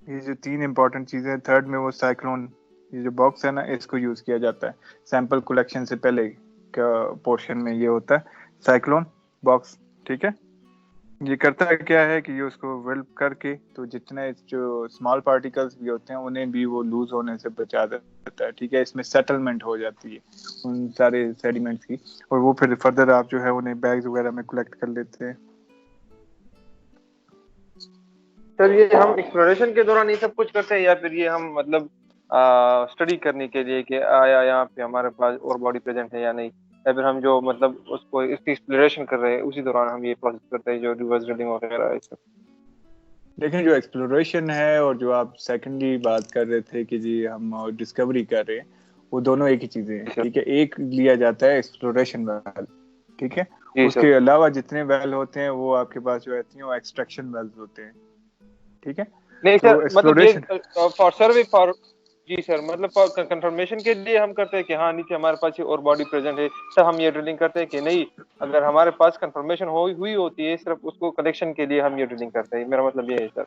یہ جو 3 امپورٹنٹ چیزیں ہیں, تھرڈ میں وہ سائیکلون, یہ جو باکس ہے نا اس کو یوز کیا جاتا ہے سیمپل کلیکشن سے پہلے کا پورشن میں. یہ ہوتا ہے سائیکلون باکس. ٹھیک ہے. یہ کرتا ہے کیا ہے کہ یہ اس کو ویلپ کر کے تو جتنے جو اسمال پارٹیکلز بھی ہوتے ہیں انہیں بھی وہ لوز ہونے سے بچا دیتا ہے. ٹھیک ہے. اس میں سیٹلمنٹ ہو جاتی ہے ان سارے سیڈیمنٹس کی, اور وہ پھر فردر آپ جو ہے انہیں بیگز وغیرہ میں کلیکٹ کر لیتے ہیں. سر یہ ہم ایکسپلوریشن کے دوران یہ سب کچھ کرتے ہیں یا پھر یہ ہم مطلب اسٹڈی کرنے کے لیے کہ آیا یہاں پہ ہمارے پاس اور باڈی پریزنٹ ہے یا نہیں, یا پھر ہم جو مطلب اس کو اس کی ایکسپلوریشن کر رہے ہیں اسی دوران ہم یہ پروسیس کرتے ہیں جو ریورس ڈرلنگ وغیرہ ہے سب؟ دیکھیں جو ایکسپلوریشن ہے اور جو آپ سیکنڈلی بات کر رہے تھے کہ جی ہم ڈسکوری کر رہے ہیں, وہ دونوں ایک ہی چیزیں ہیں. ٹھیک ہے. ایک لیا جاتا ہے ایکسپلوریشن ویل. ٹھیک ہے. جی اس سر. کے علاوہ جتنے ویل ہوتے ہیں وہ آپ کے پاس جو رہتی ہیں وہ ایکسٹریکشن ویلز ہوتے ہیں. ٹھیک ہے. نہیں تو سر مطلب یہ ایکسپلوریشن فار سروے فار جی سر مطلب کنفرمیشن کے لیے ہم کرتے ہیں کہ ہاں نیچے ہمارے پاس اور باڈی پریزنٹ ہے تب ہم یہ ڈرلنگ کرتے ہیں کہ نہیں, اگر ہمارے پاس کنفرمیشن ہوئی ہوتی ہے صرف اس کو کلیکشن کے لیے ہم یہ ڈرلنگ کرتے ہیں. میرا مطلب یہ ہے سر.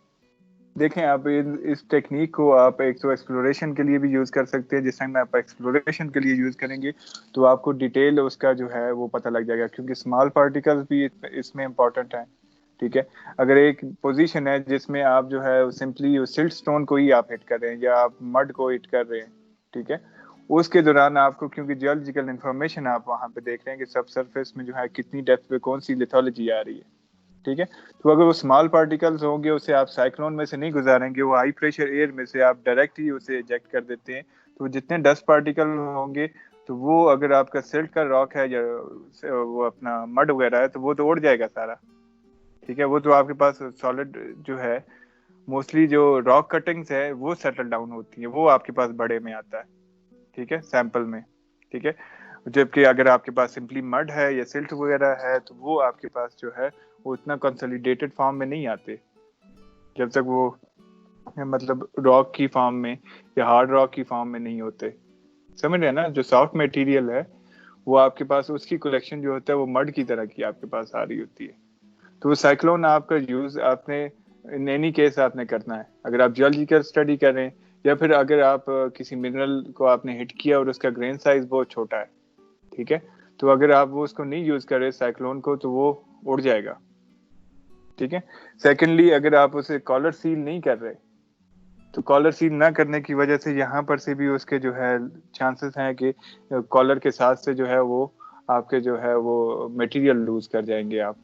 دیکھیں آپ اس ٹیکنیک کو آپ ایک تو ایکسپلوریشن کے لیے بھی یوز کر سکتے ہیں. جس ٹائم آپ ایکسپلوریشن کے لیے یوز کریں گے تو آپ کو ڈیٹیل اس کا جو ہے وہ پتہ لگ جائے گا, کیونکہ اسمال پارٹیکلز بھی اس میں امپورٹنٹ ہیں. ٹھیک ہے. اگر ایک پوزیشن ہے جس میں آپ جو ہے سمپلی سلٹ سٹون کو ہی آپ ہٹ کر رہے ہیں یا آپ مڈ کو ہٹ کر رہے ہیں, ٹھیک ہے, اس کے دوران آپ کو کیونکہ جیولوجیکل انفارمیشن آپ وہاں پہ دیکھ رہے ہیں کہ سب سرفیس میں جو ہے کتنی ڈیپتھ پہ کون سی لیتھولوجی آ رہی ہے. ٹھیک ہے. تو اگر وہ اسمال پارٹیکلز ہوں گے اسے آپ سائیکلون میں سے نہیں گزاریں گے, وہ ہائی پریشر ایئر میں سے آپ ڈائریکٹ ہی اسے ایجیکٹ کر دیتے ہیں. تو جتنے ڈسٹ پارٹیکل ہوں گے تو وہ اگر آپ کا سلٹ کا راک ہے یا وہ اپنا مڈ وغیرہ ہے تو وہ تو اڑ جائے گا سارا. ٹھیک ہے. وہ تو آپ کے پاس سالڈ جو ہے موسٹلی جو راک کٹنگز ہے وہ سیٹل ڈاؤن ہوتی ہیں, وہ آپ کے پاس بڑے میں آتا ہے. ٹھیک ہے. سیمپل میں. ٹھیک ہے. جبکہ اگر آپ کے پاس سمپلی مڈ ہے یا سلٹ وغیرہ ہے تو وہ آپ کے پاس جو ہے وہ اتنا کنسولیڈیٹڈ فارم میں نہیں آتے جب تک وہ مطلب راک کی فارم میں یا ہارڈ راک کی فارم میں نہیں ہوتے. سمجھ رہے ہیں نا. جو سافٹ میٹیریل ہے وہ آپ کے پاس اس کی کلیکشن جو ہوتا ہے وہ مڈ کی طرح کی آپ کے پاس آ رہی ہوتی ہے. تو وہ سائیکلون آپ کا یوز آپ نے ان اینی کیس آپ نے کرنا ہے. اگر آپ جیولوجیکل اسٹڈی کر رہے ہیں یا پھر اگر آپ کسی منرل کو آپ نے ہٹ کیا اور اس کا گرین سائز بہت چھوٹا ہے, ٹھیک ہے, تو اگر آپ وہ اس کو نہیں یوز کر رہے سائیکلون کو تو وہ اڑ جائے گا. ٹھیک ہے. سیکنڈلی اگر آپ اسے کالر سیل نہیں کر رہے تو کالر سیل نہ کرنے کی وجہ سے یہاں پر سے بھی اس کے جو ہے چانسز ہیں کہ کالر کے ساتھ سے جو ہے وہ آپ کے جو ہے وہ میٹیریل لوز کر جائیں گے آپ.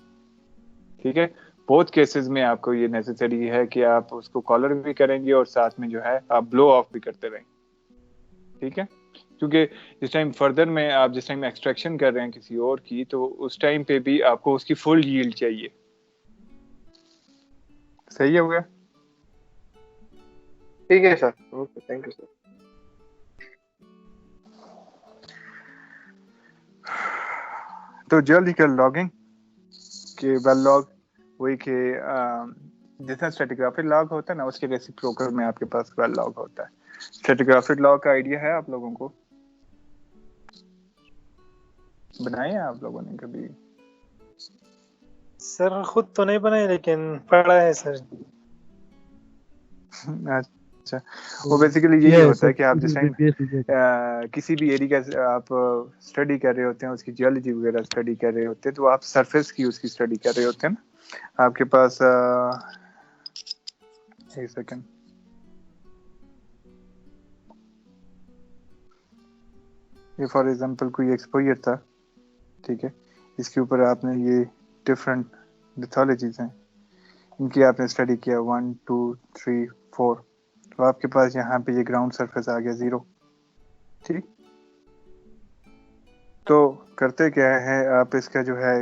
ٹھیک ہے, بہت کیسز میں آپ کو یہ نیسیسری ہے کہ آپ اس کو کالر بھی کریں گے اور ساتھ میں جو ہے آپ بلو آف بھی کرتے رہیں. ٹھیک ہے, کیونکہ جس ٹائم فردر میں آپ جس ٹائم ایکسٹریکشن کر رہے ہیں کسی اور کی, تو اس ٹائم پہ بھی آپ کو اس کی فل ییلڈ چاہیے. صحیح ہو گیا؟ ٹھیک ہے سر, اوکے, تھینک یو سر. تو جیولوجیکل لاگنگ کہ ویل لاگ وہی کہ جتنا اسٹریٹیگرافک لاگ ہوتا ہے نا اس کے ریسیپروکل میں آپ کے پاس ویل لاگ ہوتا ہے. اسٹریٹیگرافک لاگ کا آئیڈیا ہے آپ لوگوں کو؟ بنائے ہیں آپ لوگوں نے کبھی؟ سر خود تو نہیں بنائے لیکن پڑھا ہے سر. اچھا, وہ بیسیکلی یہی ہوتا ہے کہ آپ جس ٹائم سر کسی بھی ایریا کا آپ اسٹڈی کر رہے ہوتے ہیں, اس کی جیولوجی وغیرہ اسٹڈی کر رہے ہوتے ہیں, تو آپ سرفیس کی اس کی اسٹڈی کر رہے ہوتے ہیں نا. آپ کے پاس ایک سیکنڈ, یہ فار ایگزامپل کوئی ایکسپوئر تھا, ٹھیک ہے, اس کے اوپر آپ نے یہ ڈفرینٹ میتھولوجیز ہیں, ان کی آپ نے اسٹڈی کیا 1 2 3 4, تو آپ کے پاس یہاں پہ یہ گراؤنڈ سرفیس آ گیا 0. ٹھیک, تو کرتے کیا ہے, آپ اس کا جو ہے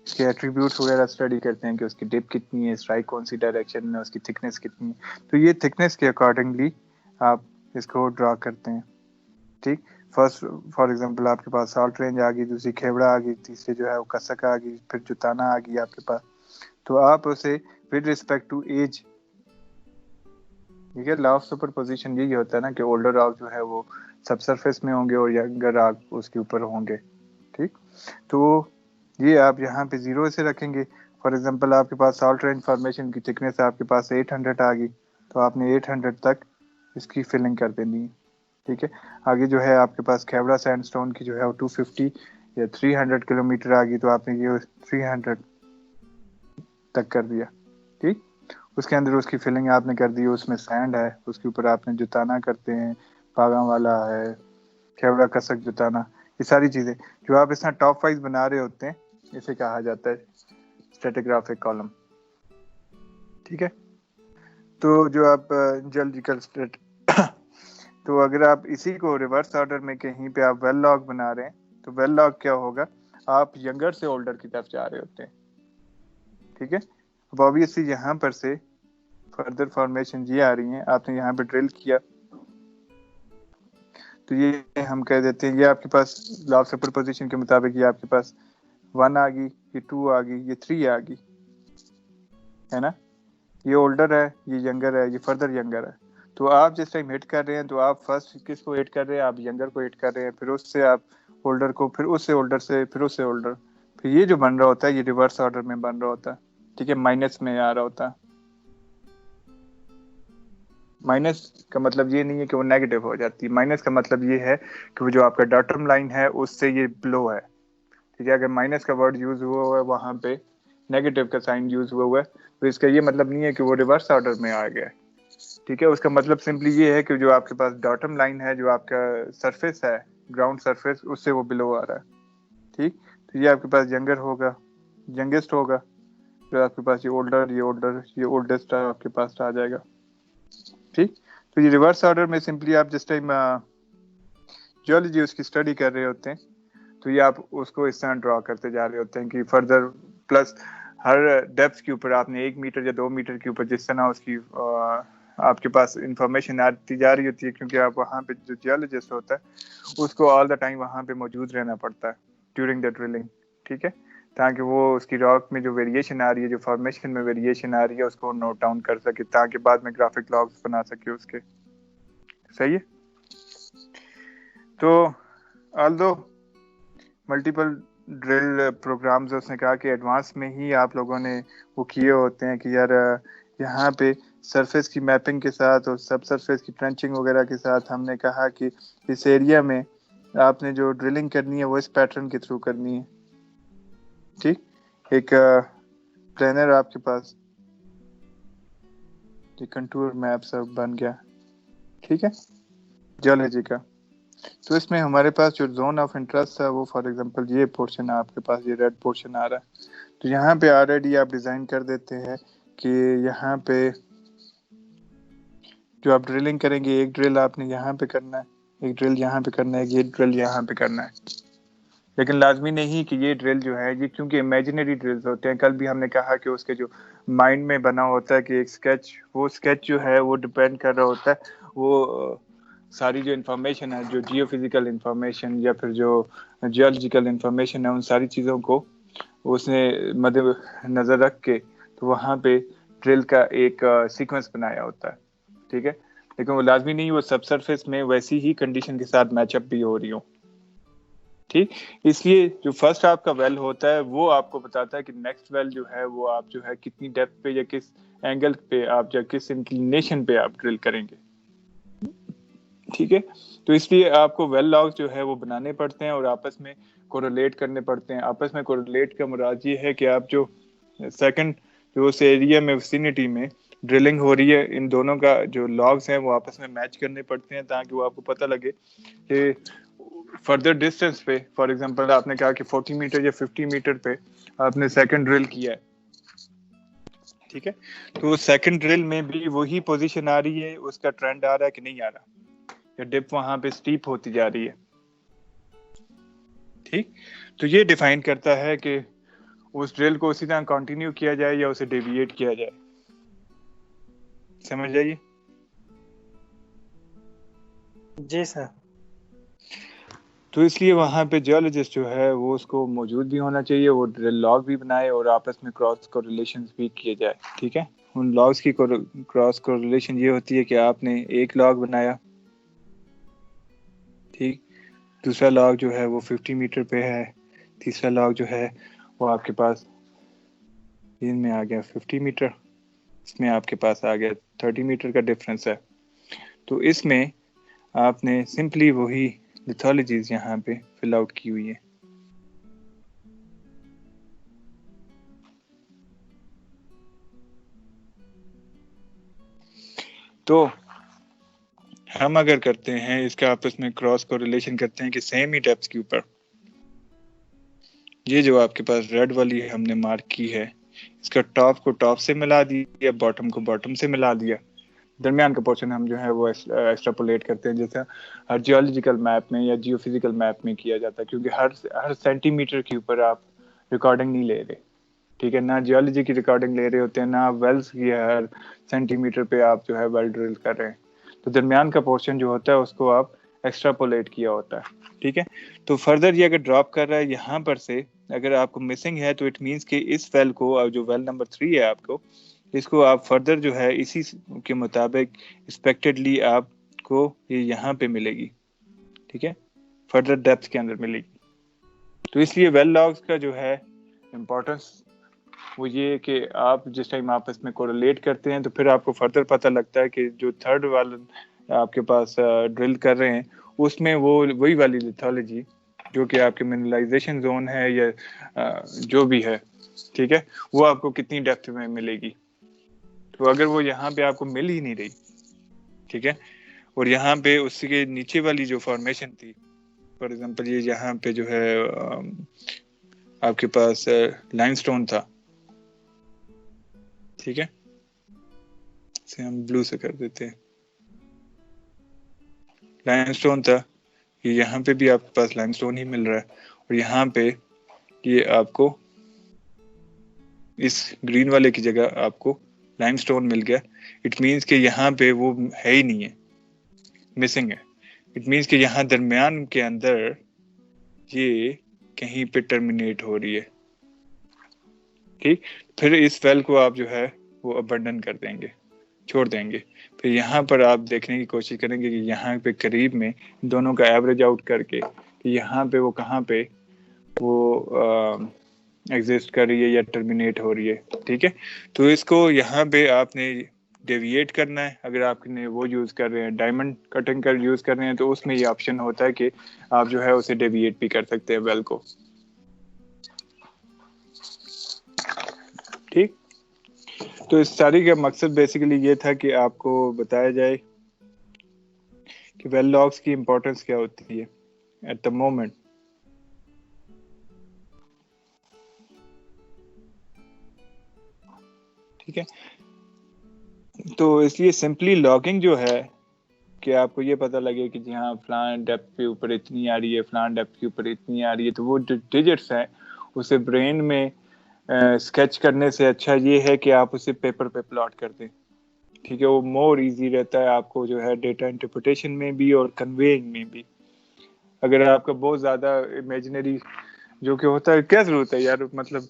اس کے ایٹریبیوٹس وغیرہ اسٹڈی کرتے ہیں کہ اس کی ڈیپ کتنی ہے, اسٹرائک کون سی ڈائریکشن میں, اس کی تھکنیس کتنی ہے, تو یہ تھکنیس کے اکارڈنگلی آپ اس کو ڈرا کرتے ہیں. ٹھیک, فرسٹ فار ایگزامپل آپ کے پاس سالٹ رینج آ گئی, دوسری کھیوڑا آ گئی, تیسری جو ہے وہ کسک آ گئی, پھر جتانا آ گئی آپ کے پاس. تو آپ اسے ود ریسپیکٹ ٹو ایج, ٹھیک ہے, لا آف سپر پوزیشن یہی ہوتا ہے نا کہ اولڈر راک جو ہے وہ سب سرفیس میں ہوں گے اور ینگر راک اس کے اوپر ہوں گے. ٹھیک, تو یہ آپ یہاں پہ 0 سے رکھیں گے. فار ایگزامپل آپ کے پاس سالٹ رینج فارمیشن کی تھکنیس آپ کے پاس 800 آ گئی, تو آپ نے 800 تک اس کی فلنگ کر دینی ہے. ٹھیک ہے, آگے جو ہے آپ کے پاس کھیوڑا سینڈ اسٹون کی جو ہے وہ 250 یا 300 کلومیٹر آ گئی, تو آپ نے یہ 300 تک کر دیا. ٹھیک, اس کے اندر اس کی فلنگ آپ نے کر دی, اس میں سینڈ ہے, اس کے اوپر آپ نے جتانا کرتے ہیں, پاگا والا ہے, کھیوڑا کسک جتانا, یہ ساری چیزیں جو آپ اس طرح ٹاپ وائز بنا رہے ہوتے ہیں, اسے کہا جاتا ہے اسٹریٹیگرافک کالم. ٹھیک ہے, تو جو آپ جیولوجیکل تو اگر آپ اسی کو ریورس آرڈر میں کہیں پہ آپ ویل لاگ بنا رہے ہیں, تو ویل لاگ کیا ہوگا, آپ ینگر سے اولڈر کی طرف جا رہے ہوتے ہیں. ٹھیک ہے, اب آبویسلی یہاں پر سے فردر فارمیشن یہ آ رہی ہیں, آپ نے یہاں پہ ڈرل کیا, تو یہ ہم کہہ دیتے ہیں یہ آپ کے پاس لا آف سپر پوزیشن کے مطابق یہ آپ کے پاس 1 آ گئی, یہ 2 آ گئی, یہ 3 آ گئی, ہے نا. یہ اولڈر ہے, یہ ینگر ہے, یہ فردر ینگر ہے. تو آپ جس ٹائم ہٹ کر رہے ہیں, تو آپ فرسٹ کس کو ہٹ کر رہے ہیں, آپ ینگر کو ہٹ کر رہے ہیں, پھر اس سے آپ اولڈر کو, پھر اس سے اولڈر سے, پھر اس سے اولڈر, پھر یہ جو بن رہا ہوتا ہے یہ ریورس آرڈر میں بن رہا ہوتا ہے. ٹھیک ہے, مائنس میں آ رہا ہوتا ہے. مائنس کا مطلب یہ نہیں ہے کہ وہ نیگیٹو ہو جاتی ہے, مائنس کا مطلب یہ ہے کہ وہ جو آپ کا ڈاٹم لائن ہے اس سے یہ بلو ہے. ٹھیک ہے, اگر مائنس کا ورڈ یوز ہوا ہوا ہے وہاں پہ, نیگیٹو کا سائن یوز ہوا ہوا ہے, تو اس کا یہ مطلب نہیں ہے کہ وہ ریورس آرڈر میں آ گیا. ٹھیک ہے, اس کا مطلب سمپلی یہ ہے کہ جو آپ کے پاس ڈاٹم لائن ہے, جو آپ کا سرفیس ہے گراؤنڈ سرفیس, اس سے وہ بلو آ رہا ہے. ٹھیک, تو یہ آپ کے پاس ینگر ہوگا, ینگسٹ ہوگا, پھر آپ کے پاس یہ اولڈر, یہ اولڈر, یہ اولڈسٹ آپ کے پاس آ جائے گا. ٹھیک, تو یہ ریورس آرڈر میں سمپلی آپ جس ٹائم جیولوجی اس کی اسٹڈی کر رہے ہوتے ہیں, تو یہ آپ اس کو اس طرح ڈرا کرتے جا رہے ہوتے ہیں کہ فردر پلس ہر ڈیپتھ کے اوپر آپ نے 1 میٹر یا 2 میٹر کے اوپر جس طرح اس کی آپ کے پاس انفارمیشن آتی جا رہی ہوتی ہے, کیونکہ آپ وہاں پہ جو جیولوجسٹ ہوتا ہے اس کو آل دا ٹائم وہاں پہ موجود رہنا پڑتا ہے ڈیورنگ دا ڈرلنگ. ٹھیک ہے, تاکہ وہ اس کی راک میں جو ویریشن آ رہی ہے, جو فارمیشن میں ویریشن آ رہی ہے, اس کو نوٹ ڈاؤن کر سکے, تاکہ بعد میں گرافک لاگس بنا سکے اس کے. صحیح ہے, تو آلدو ملٹیپل ڈرل پروگرامز اس نے کہا کہ ایڈوانس میں ہی آپ لوگوں نے وہ کیے ہوتے ہیں کہ یار یہاں پہ سرفیس کی میپنگ کے ساتھ اور سب سرفیس کی ٹرنچنگ وغیرہ کے ساتھ ہم نے کہا کہ اس ایریا میں آپ نے جو ڈرلنگ کرنی ہے وہ اس پیٹرن کے تھرو کرنی ہے. ٹھیک, ایک پلینر آپ کے پاس, یہ کنٹور میپ سب بن گیا. ٹھیک ہے جیولوجی کا. تو اس میں ہمارے پاس جو زون آف انٹرسٹ ہے وہ فار ایگزامپل یہ پورشن آپ کے پاس یہ ریڈ پورشن آ رہا ہے. تو یہاں پہ آلریڈی آپ ڈیزائن کر دیتے ہیں کہ یہاں پہ جو آپ ڈرلنگ کریں گے ایک ڈرل آپ نے یہاں پہ کرنا ہے, ایک ڈرل یہاں پہ کرنا ہے, ایک ڈرل یہاں پہ کرنا ہے. لیکن لازمی نہیں کہ یہ ڈرل جو ہے یہ کیونکہ امیجنری ڈرلز ہوتے ہیں. کل بھی ہم نے کہا کہ اس کے جو مائنڈ میں بنا ہوتا ہے کہ ایک اسکیچ, وہ اسکیچ جو ہے وہ ڈپینڈ کر رہا ہوتا ہے وہ ساری جو انفارمیشن ہے, جو جیو فزیکل انفارمیشن یا پھر جو جیولوجیکل انفارمیشن ہے, ان ساری چیزوں کو اس نے مد نظر رکھ کے تو وہاں پہ ڈرل کا ایک سیکوینس بنایا ہوتا ہے. ٹھیک ہے, لیکن وہ لازمی نہیں وہ سب سرفیس میں ویسی ہی کنڈیشن کے ساتھ میچ اپ بھی ہو رہی ہوں. ٹھیک, اس لیے جو فرسٹ آپ کا ویل ہوتا ہے وہ آپ کو بتاتا ہے کہ نیکسٹ ویل جو ہے وہ آپ جو ہے کتنی ڈیپتھ پہ یا کس اینگل پہ آپ یا کس انکلینیشن پہ آپ ڈرل کریں گے. ٹھیک ہے, تو اس لیے آپ کو ویل لاگز جو ہے وہ بنانے پڑتے ہیں اور آپس میں کوریلیٹ کرنے پڑتے ہیں. آپس میں کوریلیٹ کا مراد یہ ہے کہ آپ جو سیکنڈ جو اس ایریا میں وسینٹی میں ڈرلنگ ہو رہی ہے ان دونوں کا جو لاگز ہیں وہ آپس میں میچ کرنے پڑتے ہیں تاکہ وہ آپ کو پتہ لگے کہ فردر ڈسٹینس پہ فار ایگزامپل آپ نے کہا کہ 40 میٹر یا 50 میٹر پہ آپ نے سیکنڈ ڈرل کیا ہے. ٹھیک ہے, تو سیکنڈ ڈرل میں بھی وہی پوزیشن آ رہی ہے, اس کا ٹرینڈ آ رہا ہے کہ نہیں آ رہا, یا ڈپ وہاں پہ سٹیپ ہوتی جا رہی ہے. ٹھیک, تو یہ ڈیفائن کرتا ہے کہ اس ڈرل کو اسی طرح کنٹینیو کیا جائے یا اسے ڈیویٹ کیا جائے. سمجھ جائیے. جی سر. تو اس لیے وہاں پہ جیولوجسٹ جو ہے وہ اس کو موجود بھی ہونا چاہیے, وہ ڈرل لاگ بھی بنائے اور آپس میں کراس کوریلیشنز بھی کیے جائے. ٹھیک ہے, ان لاگز کی کراس کوریلیشن یہ ہوتی ہے کہ آپ نے ایک لاگ بنایا, ٹھیک, دوسرا لاگ جو ہے وہ 50 میٹر پہ ہے, تیسرا لاگ جو ہے وہ آپ کے پاس ان میں آ گیا 50 میٹر, اس میں آپ کے پاس آ گیا 30 میٹر کا ڈفرینس ہے. تو اس میں آپ نے سمپلی وہی لیتھولوجیز یہاں پہ فل آؤٹ کی ہوئی ہے. تو ہم اگر کرتے ہیں اس کا آپس میں کراس کوریلیشن کرتے ہیں کہ سیم ہی ڈیپتھ کے اوپر, یہ جو آپ کے پاس ریڈ والی ہم نے مارک کی ہے اس کا ٹاپ کو ٹاپ سے ملا دیا, باٹم کو باٹم سے ملا دیا, درمیان کا پورشن ہم جو ہے وہ ایکسٹراپولیٹ کرتے ہیں جیسا ہر جیولوجیکل میپ میں یا جیو فزیکل میپ میں کیا جاتا ہے, کیونکہ ہر سینٹی میٹر کے اوپر آپ ریکارڈنگ نہیں لے رہے. ٹھیک ہے, نہ جیولوجی کی ریکارڈنگ لے رہے ہوتے ہیں, نہ ویلز کی ہر سینٹی میٹر پہ آپ جو ہے ویل ڈرل کر رہے ہیں. تو درمیان کا پورشن جو ہوتا ہے اس کو آپ ایکسٹراپولیٹ کیا ہوتا ہے. ٹھیک ہے, تو فردر یہ اگر ڈراپ کر رہا ہے یہاں پر سے اگر آپ کو مسنگ ہے تو اٹ مینس کہ اس ویل کو جو ویل نمبر 3 ہے آپ کو, اس کو آپ فردر جو ہے اسی کے مطابق ایکسپیکٹڈلی آپ کو یہ یہاں پہ ملے گی. ٹھیک ہے, فردر ڈیپتھ کے اندر ملے گی. تو اس لیے ویل لاگز کا جو ہے امپورٹنس وہ یہ کہ آپ جس ٹائم آپس میں کوریلیٹ کرتے ہیں تو پھر آپ کو فردر پتہ لگتا ہے کہ جو تھرڈ والا آپ کے پاس ڈرل کر رہے ہیں اس میں وہی والی لیتھولوجی جو کہ آپ کے منرلائزیشن زون ہے یا جو بھی ہے, ٹھیک ہے, وہ آپ کو کتنی ڈیپتھ میں ملے گی. تو اگر وہ یہاں پہ آپ کو مل ہی نہیں رہی, ٹھیک ہے, اور یہاں پہ اس کے نیچے والی جو فارمیشن تھی فار ایگزامپل یہ یہاں پہ جو ہے آپ کے پاس لائم سٹون تھا, ٹھیک ہے, اسے ہم بلو سے کر دیتے ہیں, لائم سٹون تھا, یہاں پہ بھی آپ کے پاس لائم سٹون ہی مل رہا ہے, اور یہاں پہ یہ آپ کو اس گرین والے کی جگہ آپ کو لائم سٹون مل گیا. اٹ مینس کہ یہاں پہ وہ ہے ہی نہیں ہے, مسنگ ہے. اٹ مینس کہ یہاں درمیان کے اندر یہ کہیں پہ ٹرمینیٹ ہو رہی ہے. ٹھیک, پھر اس ویل کو آپ جو ہے وہ ابنڈن کر دیں گے, چھوڑ دیں گے. پھر یہاں پر آپ دیکھنے کی کوشش کریں گے کہ یہاں پہ قریب میں دونوں کا ایوریج آؤٹ کر کے کہ یہاں پہ وہ کہاں پہ وہ ایگزسٹ کر رہی ہے یا ٹرمینیٹ ہو رہی ہے. ٹھیک ہے, تو اس کو یہاں پہ آپ نے ڈیویٹ کرنا ہے. اگر آپ نے وہ یوز کر رہے ہیں ڈائمنڈ کٹنگ کا یوز کر رہے ہیں تو اس میں یہ آپشن ہوتا ہے کہ آپ جو ہے اسے ڈیویٹ بھی کر سکتے ہیں ویل کو. ٹھیک, تو اس ساری کا مقصد بیسیکلی یہ تھا کہ آپ کو بتایا جائے کہ ویل لاگس کی امپورٹنس کیا ہوتی ہے ایٹ دا مومنٹ. ٹھیک ہے, تو اس لیے سمپلی لاگنگ جو ہے کہ آپ کو یہ پتہ لگے کہ جی ہاں فلان ڈیپتھ کے اوپر اتنی آ رہی ہے, فلان ڈیپتھ کے اوپر اتنی آ رہی ہے, تو وہ جو ڈیجٹس ہیں اسے برین میں اسکیچ کرنے سے اچھا یہ ہے کہ آپ اسے پیپر پہ پلاٹ کر دیں. ٹھیک ہے, وہ مور ایزی رہتا ہے آپ کو جو ہے ڈیٹا انٹرپریٹیشن میں بھی اور کنویئنگ میں بھی. اگر آپ کا بہت زیادہ امیجنری جو کہ ہوتا ہے, کیا ضرورت ہے یار, مطلب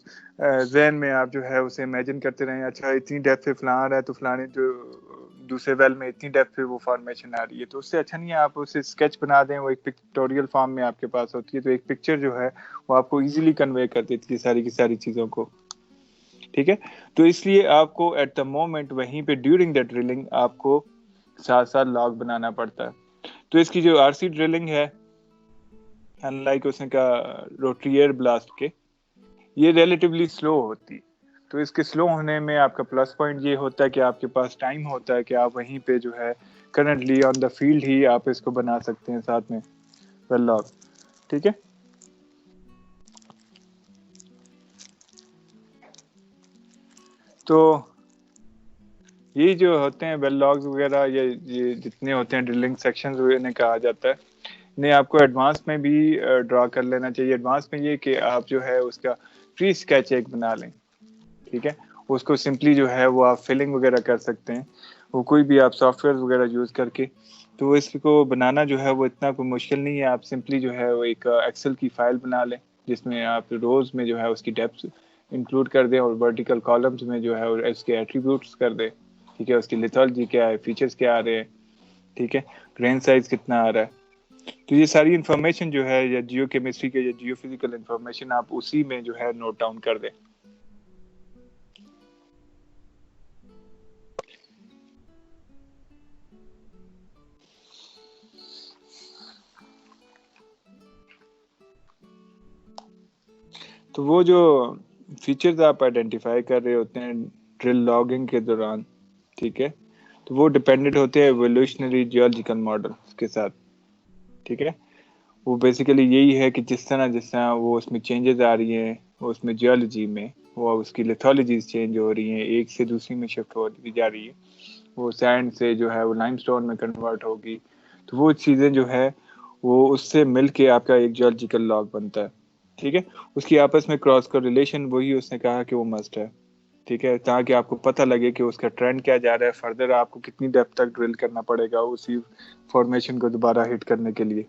ذہن میں آپ جو ہے اسے امیجن کرتے رہیں, اچھا اتنی ڈیپتھ پہ فلاں آ رہا ہے تو فلانے جو دوسرے ویل میں اتنی ڈیپتھ پہ وہ فارمیشن آ رہی ہے, تو اس سے اچھا نہیں ہے آپ اسے اسکیچ بنا دیں, وہ ایک پکٹوریل فارم میں آپ کے پاس ہوتی ہے, تو ایک پکچر جو ہے وہ آپ کو ایزیلی کنوے کر دیتی ہے ساری کی ساری چیزوں کو. ٹھیک ہے, تو اس لیے آپ کو ایٹ دا مومنٹ وہیں پہ ڈیورنگ دا ڈرلنگ آپ کو ساتھ ساتھ لاگ بنانا پڑتا ہے. تو اس کی جو آر سی ڈرلنگ ہے, ان لائک اس نے کہا روٹری ایئر بلاسٹ کے, یہ ریلیٹیولی سلو ہوتی. تو اس کے سلو ہونے میں آپ کا پلس پوائنٹ یہ ہوتا ہے کہ آپ کے پاس ٹائم ہوتا ہے کہ آپ وہیں پہ جو ہے کرنٹلی آن دا فیلڈ ہی آپ اس کو بنا سکتے ہیں ساتھ میں ویل لاگ. ٹھیک ہے, تو یہ جو ہوتے ہیں ویل لاگز وغیرہ, یہ جتنے ہوتے ہیں ڈرلنگ سیکشنز انہیں کہا جاتا ہے. انہیں آپ کو ایڈوانس میں بھی ڈرا کر لینا چاہیے. ایڈوانس میں یہ کہ آپ جو ہے اس کا پری اسکیچ ایک بنا لیں. ٹھیک ہے, اس کو سمپلی جو ہے وہ آپ فلنگ وغیرہ کر سکتے ہیں, وہ کوئی بھی آپ سافٹ ویئر وغیرہ یوز کر کے. تو اس کو بنانا جو ہے وہ اتنا کوئی مشکل نہیں ہے. آپ سمپلی جو ہے وہ ایک ایکسل کی فائل بنا لیں جس میں آپ روز میں جو ہے اس کی ڈیپتھ انکلوڈ کر دیں اور ورٹیکل کالمز میں جو ہے اس کے ایٹریبیوٹس کر دیں. ٹھیک ہے, اس کی لیتھولوجی کیا ہے, فیچرز کیا آ رہے ہیں, ٹھیک ہے, گرین سائز کتنا آ رہا ہے. تو یہ ساری انفارمیشن جو ہے یا جیو کیمسٹری کے یا جیو فزیکل انفارمیشن آپ اسی میں جو ہے نوٹ ڈاؤن کر دیں. تو وہ جو فیچرز آپ آئیڈینٹیفائی کر رہے ہوتے ہیں ڈرل لاگنگ کے دوران, ٹھیک ہے, تو وہ ڈپینڈنٹ ہوتے ہیں ایوولوشنری جیولوجیکل ماڈل کے ساتھ. ٹھیک ہے, وہ بیسیکلی یہی ہے کہ جس طرح وہ اس میں چینجز آ رہی ہیں, اس میں جیولوجی میں وہ اس کی لیتھولوجیز چینج ہو رہی ہیں, ایک سے دوسری میں شفٹ ہوتی جا رہی ہے. وہ سینڈ سے جو ہے وہ لائم سٹون میں کنورٹ ہوگی, تو وہ چیزیں جو ہے وہ اس سے مل کے آپ کا ایک جیولوجیکل لاگ بنتا ہے. ٹھیک ہے, اس کی آپس میں کراس کا ریلیشن وہی اس نے کہا کہ وہ مسٹ ہے. ٹھیک ہے, تاکہ آپ کو پتہ لگے کہ اس کا ٹرینڈ کیا جا رہا ہے, فردر آپ کو کتنی ڈیپتھ تک ڈرل کرنا پڑے گا اسی فارمیشن کو دوبارہ ہٹ کرنے کے لیے.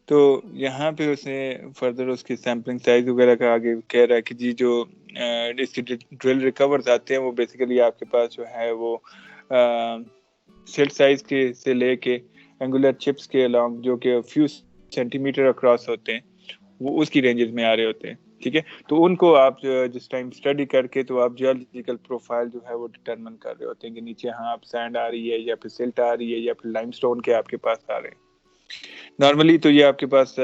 تو یہاں پہ اس نے فردر اس کی سیمپلنگ سائز وغیرہ کا آگے کہہ رہا ہے کہ جی جو اس کی ڈرل ریکورز آتے ہیں وہ بیسیکلی آپ کے پاس جو ہے وہ سیل سائز کے سے لے کے اینگولر چپس کے along جو کہ فیو سینٹی میٹر اکراس ہوتے ہیں, وہ اس کی رینجز میں آ رہے ہوتے ہیں. ٹھیک ہے, تو ان کو آپ جس ٹائم اسٹڈی کر کے تو آپ جیولوجیکل پروفائل جو ہے وہ ڈٹرمن کر رہے ہوتے ہیں کہ نیچے ہاں آپ سینڈ آ رہی ہے یا پھر سلٹ آ رہی ہے یا پھر لائم سٹون کے آپ کے پاس آ رہے ہیں. نارملی تو یہ آپ کے پاس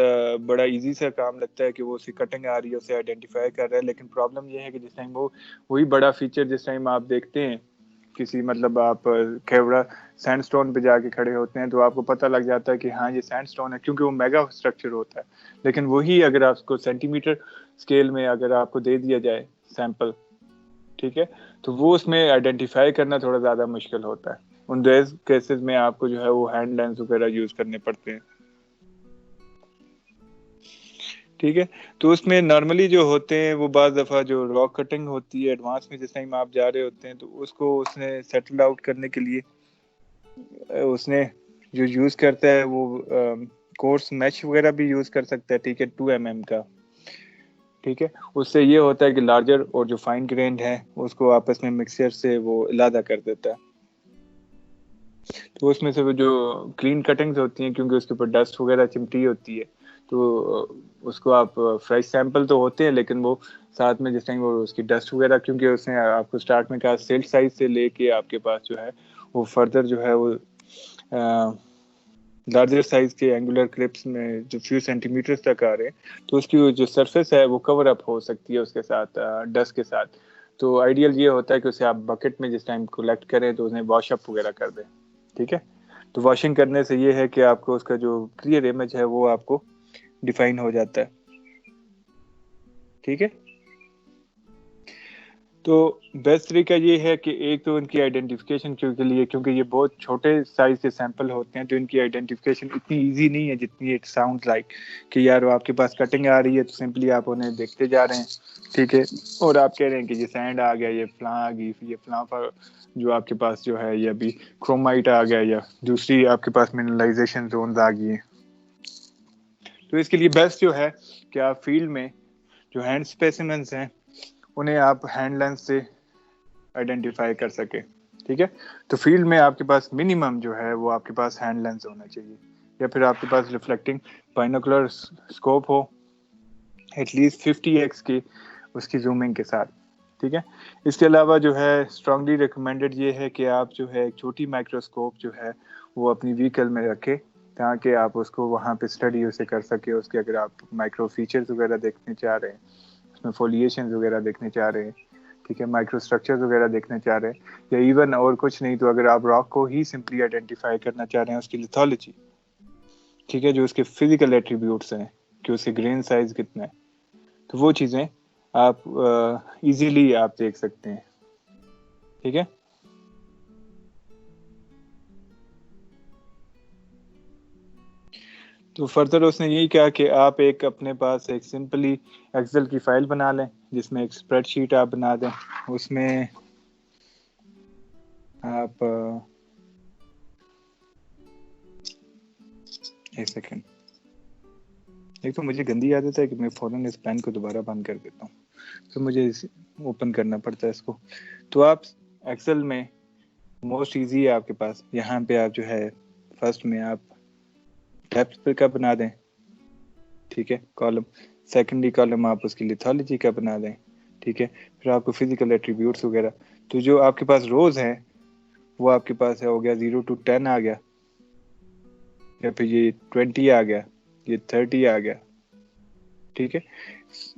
بڑا ایزی سا کام لگتا ہے کہ وہ اسی کٹنگ آ رہی ہے اسے آئیڈینٹیفائی کر رہا ہے, لیکن پرابلم یہ ہے کہ جس ٹائم وہی بڑا فیچر جس ٹائم آپ دیکھتے ہیں کسی مطلب آپ کھیوڑا سینڈ سٹون پہ جا کے کھڑے ہوتے ہیں تو آپ کو پتہ لگ جاتا ہے کہ ہاں یہ سینڈ سٹون ہے, کیونکہ وہ میگا اسٹرکچر ہوتا ہے. لیکن وہی اگر آپ کو سینٹی میٹر اسکیل میں اگر آپ کو دے دیا جائے سیمپل, ٹھیک ہے, تو وہ اس میں آئیڈینٹیفائی کرنا تھوڑا زیادہ مشکل ہوتا ہے. ان ریز کیسز میں آپ کو جو ہے وہ ہینڈ لینس وغیرہ یوز کرنے پڑتے ہیں. ٹھیک ہے, تو اس میں نارملی جو ہوتے ہیں وہ بعض دفعہ جو راک کٹنگ ہوتی ہے ایڈوانس میں جس ٹائم آپ جا رہے ہوتے ہیں, تو اس کو اس نے سیٹل آؤٹ کرنے کے لیے اس نے جو یوز کرتا ہے وہ کورس میش وغیرہ بھی یوز کر سکتا ہے. ٹھیک ہے, 2 mm کا. ٹھیک ہے, اس سے یہ ہوتا ہے کہ لارجر اور جو فائن گرینڈ ہے اس کو آپس میں مکسچر سے وہ علیحدہ کر دیتا ہے. تو اس میں سے وہ جو کلین کٹنگز ہوتی ہیں کیونکہ اس کے اوپر ڈسٹ وغیرہ چمٹی ہوتی ہے, تو اس کو آپ فریش سیمپل تو ہوتے ہیں لیکن وہ ساتھ میں جس ٹائم وہ اس کی ڈسٹ وغیرہ, کیونکہ اس نے آپ کو اسٹارٹ میں کہا سیل سائز سے لے کے آپ کے پاس جو ہے وہ فردر جو ہے وہ لارجر سائز کے اینگولر کلپس میں جو فیو سینٹی میٹر تک آ رہے ہیں تو اس کی جو سرفیس ہے وہ کور اپ ہو سکتی ہے اس کے ساتھ ڈسٹ کے ساتھ. تو آئیڈیل یہ ہوتا ہے کہ اسے آپ بکٹ میں جس ٹائم کلیکٹ کریں تو اسے واش اپ وغیرہ کر دیں. ٹھیک ہے, تو واشنگ کرنے سے یہ ہے کہ آپ کو اس کا جو کلیئر امیج ہے وہ آپ کو ڈیفائن ہو جاتا ہے. ٹھیک ہے, تو بیسٹ طریقہ یہ ہے کہ ایک تو ان کی آئیڈینٹیفیکیشن کے لیے, کیونکہ یہ بہت چھوٹے سائز کے سیمپل ہوتے ہیں تو ان کی آئیڈینٹیفیکیشن اتنی ایزی نہیں ہے جتنی اٹ ساؤنڈ لائک کہ یار وہ آپ کے پاس کٹنگ آ رہی ہے تو سمپلی آپ انہیں دیکھتے جا رہے ہیں. ٹھیک ہے, اور آپ کہہ رہے ہیں کہ یہ سینڈ آ گیا, یہ فلاں آ گئی, یہ فلاں پر جو آپ کے پاس جو ہے یہ ابھی کرومائٹ آ گیا یا دوسری آپ کے پاس منرلائزیشن زونز آ گئی ہیں. تو اس کے لیے بیسٹ جو ہے کہ آپ فیلڈ میں جو ہینڈ اسپیسیمنس ہیں انہیں آپ ہینڈ لینس سے آئیڈینٹیفائی کر سکیں. ٹھیک ہے, تو فیلڈ میں آپ کے پاس منیمم جو ہے وہ آپ کے پاس ہینڈ لینس ہونا چاہیے, یا پھر آپ کے پاس ریفلیکٹنگ بائنوکولر اسکوپ ہو ایٹ لیسٹ 50x کی اس کی زومنگ کے ساتھ. ٹھیک ہے, اس کے علاوہ جو ہے اسٹرانگلی ریکمینڈڈ یہ ہے کہ آپ جو ہے ایک چھوٹی مائکروسکوپ جو ہے وہ اپنی وہیکل میں رکھیں تاکہ آپ اس کو وہاں پہ اسٹڈی اسے کر سکے. اس کے اگر آپ مائکرو فیچرز وغیرہ دیکھنے چاہ رہے ہیں, اس میں فولیشنز وغیرہ دیکھنے چاہ رہے ہیں, ٹھیک ہے, مائکرو اسٹرکچرز وغیرہ دیکھنے چاہ رہے ہیں, یا ایون اور کچھ نہیں تو اگر آپ راک کو ہی سمپلی آئیڈینٹیفائی کرنا چاہ رہے ہیں اس کی لیتھولوجی, ٹھیک ہے, جو اس کے فزیکل ایٹریبیوٹس ہیں کہ اس کے گرین سائز کتنا ہے, تو وہ چیزیں آپ ایزیلی آپ دیکھ سکتے ہیں. ٹھیک ہے, تو فردر اس نے یہی کہا کہ آپ ایک اپنے پاس ایک سمپلی ایکسل کی فائل بنا لیں جس میں ایک اسپریڈ شیٹ آپ بنا دیں. اس میں آپ ایک سیکنڈ, ایک تو مجھے گندی عادت ہے کہ میں فوراً اس پین کو دوبارہ بند کر دیتا ہوں, تو مجھے اوپن کرنا پڑتا ہے اس کو. تو آپ ایکسل میں موسٹ ایزی ہے آپ کے پاس, یہاں پہ آپ جو ہے فرسٹ میں آپ ڈیپتھ پہ کا بنا دیں. ٹھیک ہے, کالم, سیکنڈری کالم آپ اس کی لیتھولوجی کا بنا دیں. ٹھیک ہے, پھر آپ کو فزیکل ایٹریبیوٹس وغیرہ, تو جو آپ کے پاس روز ہیں وہ آپ کے پاس ہو گیا 0 to 10 آ گیا, یا پھر یہ 20 آ گیا, یہ 30 آ گیا. ٹھیک ہے,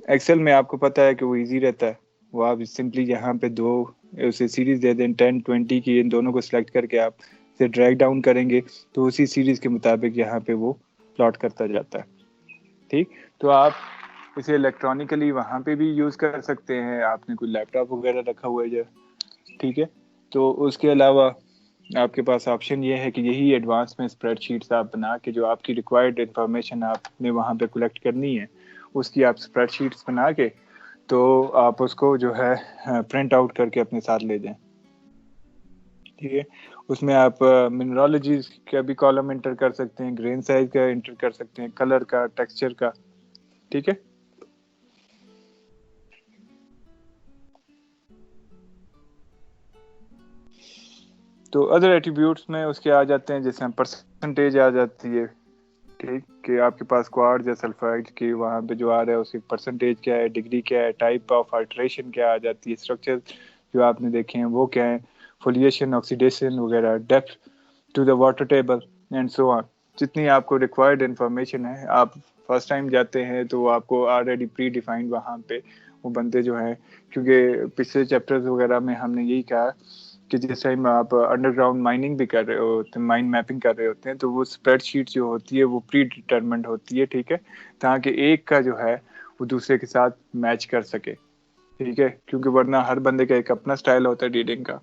ایکسل میں آپ کو پتا ہے کہ وہ ایزی رہتا ہے, وہ آپ سمپلی یہاں پہ دو اسے سیریز دے دیں 10 20 کی, ان دونوں کو سلیکٹ کر کے آپ اسے ڈریگ ڈاؤن کریں گے تو اسی سیریز کے مطابق یہاں پہ وہ پلاٹ کرتا جاتا ہے. ٹھیک, تو آپ اسے الیکٹرانکلی وہاں پہ بھی یوز کر سکتے ہیں, آپ نے کوئی لیپ ٹاپ وغیرہ رکھا ہوا ہے جو, ٹھیک ہے, تو اس کے علاوہ آپ کے پاس آپشن یہ ہے کہ یہی ایڈوانس میں اسپریڈ شیٹس آپ بنا کے جو آپ کی ریکوائرڈ انفارمیشن آپ نے وہاں پہ کلیکٹ کرنی ہے اس کی آپ اسپریڈ شیٹس بنا کے تو آپ اس کو جو ہے پرنٹ آؤٹ کر کے اپنے ساتھ لے جائیں. ٹھیک ہے, اس میں آپ منرالوجی کا بھی کالم انٹر کر سکتے ہیں, گرین سائز کا انٹر کر سکتے ہیں, کلر کا, ٹیکسچر کا. ٹھیک ہے, تو ادر ایٹریبیوٹس میں اس کے آ جاتے ہیں جیسے پرسنٹیج آ جاتی ہے. ٹھیک, کہ آپ کے پاس کوارڈ یا سلفائڈ کی وہاں پہ جو آ رہا ہے اس کی پرسنٹیج کیا ہے, ڈگری کیا ہے, ٹائپ آف الٹریشن کیا آ جاتی ہے, اسٹرکچر جو آپ نے دیکھے ہیں وہ کیا ہیں, فولیشن, آکسیڈیشن وغیرہ, depth to the water table and so on. جتنی آپ کو ریکوائرڈ انفارمیشن ہے, آپ فرسٹ ٹائم جاتے ہیں تو آپ کو آلریڈی پری ڈیفائنڈ وہاں پہ وہ بندے جو ہیں, کیونکہ پچھلے چیپٹرز وغیرہ میں ہم نے یہی کہا کہ جس ٹائم آپ انڈر گراؤنڈ مائننگ بھی کر رہے ہوتے ہیں, مائن میپنگ کر رہے ہوتے ہیں, تو وہ اسپریڈ شیٹ جو ہوتی ہے وہ پری ڈیٹرمنڈ ہوتی ہے. ٹھیک ہے, تاکہ ایک کا جو ہے وہ دوسرے کے ساتھ میچ کر سکے. ٹھیک ہے, کیونکہ ورنہ ہر بندے کا ایک اپنا سٹائل ہوتا ہے ریڈنگ کا.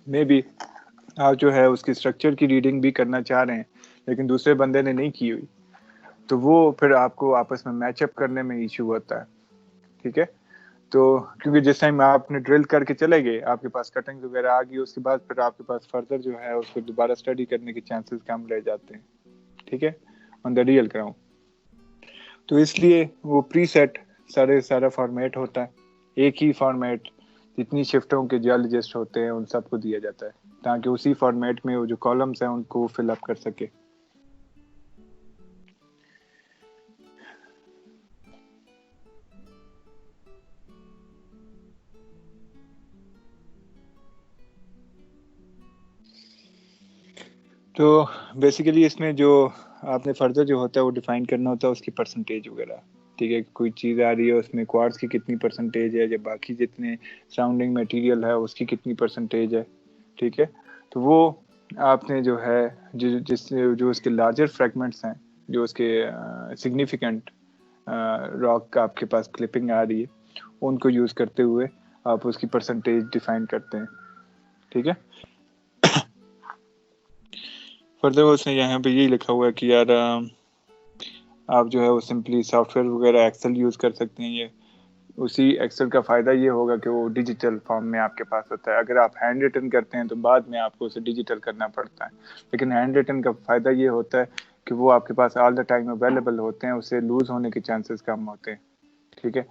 میں بھی آپ جو ہے اس کی اسٹرکچر کی ریڈنگ بھی کرنا چاہ رہے ہیں لیکن دوسرے بندے نے نہیں کی ہوئی, تو وہ پھر آپ کو آپس میں میچ اپ کرنے میں ایشو ہوتا ہے. ٹھیک ہے, تو کیونکہ جس ٹائم آپ نے ڈرل کر کے چلے گئے, آپ کے پاس کٹنگ وغیرہ آ گئی, اس کے بعد پھر آپ کے پاس فردر جو ہے اس کو دوبارہ اسٹڈی کرنے کے چانسز کم رہ جاتے ہیں. ٹھیک ہے, آن دا ریئل گراؤنڈ. تو اس لیے وہ پری سیٹ سارا فارمیٹ ہوتا ہے, ایک ہی فارمیٹ جتنی شفٹوں کے جیولوجسٹ ہوتے ہیں ان سب کو دیا جاتا ہے تاکہ اسی فارمیٹ میں وہ جو کالمز ہیں ان کو فل اپ کر سکے. تو بیسیکلی اس میں جو آپ نے فردر جو ہوتا ہے وہ ڈیفائن کرنا ہوتا ہے اس کی پرسنٹیج وغیرہ. ٹھیک ہے, کوئی چیز آ رہی ہے اس میں کوارٹز کی کتنی پرسنٹیج ہے, یا باقی جتنے سراؤنڈنگ میٹیریل ہے اس کی کتنی پرسنٹیج ہے. ٹھیک ہے, تو وہ آپ نے جو ہے جو اس کے لارجر فریگمنٹس ہیں, جو اس کے سگنیفیکنٹ راک کا آپ کے پاس کلپنگ آ رہی ہے, ان کو یوز کرتے ہوئے آپ اس کی پرسنٹیج ڈیفائن کرتے ہیں. ٹھیک ہے, فردر اس نے یہاں پہ یہی لکھا ہوا ہے کہ یار آپ جو ہے وہ سمپلی سافٹ ویئر وغیرہ ایکسل یوز کر سکتے ہیں. یہ اسی ایکسل کا فائدہ یہ ہوگا کہ وہ ڈیجیٹل فارم میں آپ کے پاس ہوتا ہے. اگر آپ ہینڈ ریٹن کرتے ہیں تو بعد میں آپ کو اسے ڈیجیٹل کرنا پڑتا ہے, لیکن ہینڈ ریٹن کا فائدہ یہ ہوتا ہے کہ وہ آپ کے پاس آل دا ٹائم اویلیبل ہوتے ہیں, اسے لوز ہونے کے چانسز کم ہوتے ہیں. ٹھیک ہے,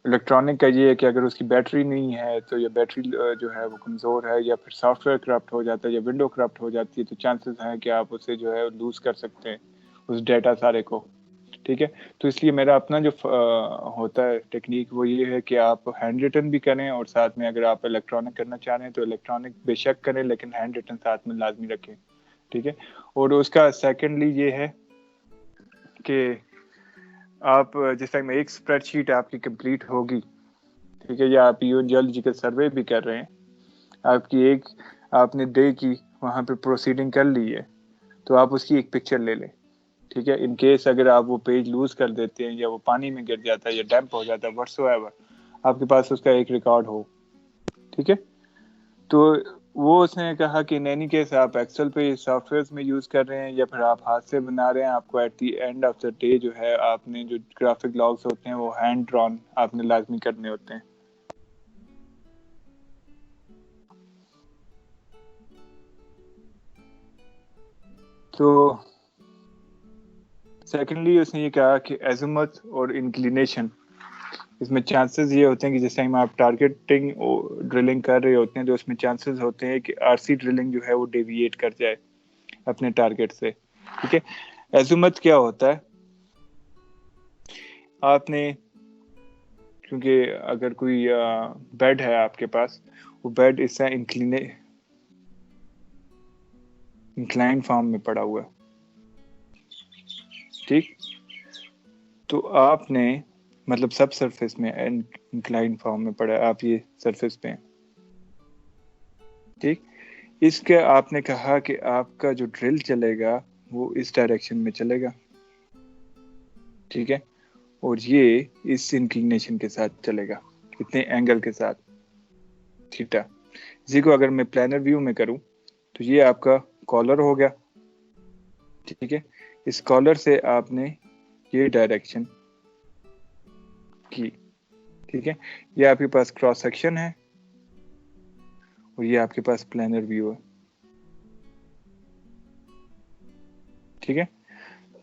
الیکٹرانک کا یہ ہے کہ اگر اس کی بیٹری نہیں ہے تو یہ بیٹری جو ہے وہ کمزور ہے, یا پھر سافٹ ویئر کرپٹ ہو جاتا ہے, یا ونڈو کرپٹ ہو جاتی ہے, تو چانسز ہیں کہ آپ اسے جو ہے لوز کر سکتے ہیں اس ڈیٹا سارے کو. ٹھیک ہے, تو اس لیے میرا اپنا جو ہوتا ہے ٹیکنیک وہ یہ ہے کہ آپ ہینڈ ریٹن بھی کریں, اور ساتھ میں اگر آپ الیکٹرانک کرنا چاہ رہے ہیں تو الیکٹرانک بے شک کریں, لیکن ہینڈ ریٹن ساتھ میں لازمی رکھیں. ٹھیک ہے, اور اس کا سیکنڈلی یہ ہے کہ آپ جس ٹائم ایک اسپریڈ شیٹ آپ کی کمپلیٹ ہوگی, ٹھیک ہے, یا آپ جیولوجیکل سروے بھی کر رہے ہیں, آپ نے ڈے کی وہاں پہ پروسیڈنگ کر لی ہے, تو آپ اس کی ایک پکچر لے لیں. ٹھیک ہے, ان کیس اگر آپ وہ پیج لوز کر دیتے ہیں, یا وہ پانی میں گر جاتا ہے, یا ڈیمپ ہو جاتا ہے, واٹس ایور, آپ کے پاس اس کا ایک ریکارڈ ہو. ٹھیک ہے, تو وہ اس نے کہا کہ ان اینی کیس آپ ایکسل پہ سافٹ ویئر میں یوز کر رہے ہیں, یا پھر آپ ہاتھ سے بنا رہے ہیں, آپ کو at the end of the day جو ہے آپ نے جو گرافک لاگس ہوتے ہیں وہ ہینڈ ڈرون آپ نے لازمی کرنے ہوتے ہیں. تو سیکنڈلی اس نے یہ کہا کہ ایزیموتھ اور انکلینیشن, اس میں چانسز یہ ہوتے ہیں کہ جس ٹائم آپ ٹارگیٹنگ ڈرلنگ کر رہے ہوتے ہیں تو اس میں چانسز ہوتے ہیں کہ آر سی ڈرلنگ جو ہے وہ ڈیویٹ کر جائے اپنے ٹارگیٹ سے. ٹھیک ہے, ایزیموتھ کیا ہوتا ہے, آپ نے کیونکہ اگر کوئی بیڈ ہے آپ کے پاس, وہ بیڈ اس طرح انکلائن فارم میں پڑا ہوا ہے. ٹھیک, تو آپ نے مطلب سب سرفیس میں انکلائن فارم میں پڑا ہے, آپ یہ سرفیس پہ ہیں. ٹھیک, اس کا آپ نے کہا کہ آپ کا جو ڈرل چلے گا وہ اس ڈائریکشن میں چلے گا. ٹھیک ہے, اور یہ اس انکلینیشن کے ساتھ چلے گا, کتنے اینگل کے ساتھ, تھیٹا. اسی کو اگر میں پلانر ویو میں کروں تو یہ آپ کا کالر ہو گیا. ٹھیک ہے, اس کالر سے آپ نے یہ ڈائریکشن کی. ٹھیک ہے, یہ آپ کے پاس کراس سیکشن ہے, اور یہ آپ کے پاس پلانر ویو ہے. ٹھیک ہے,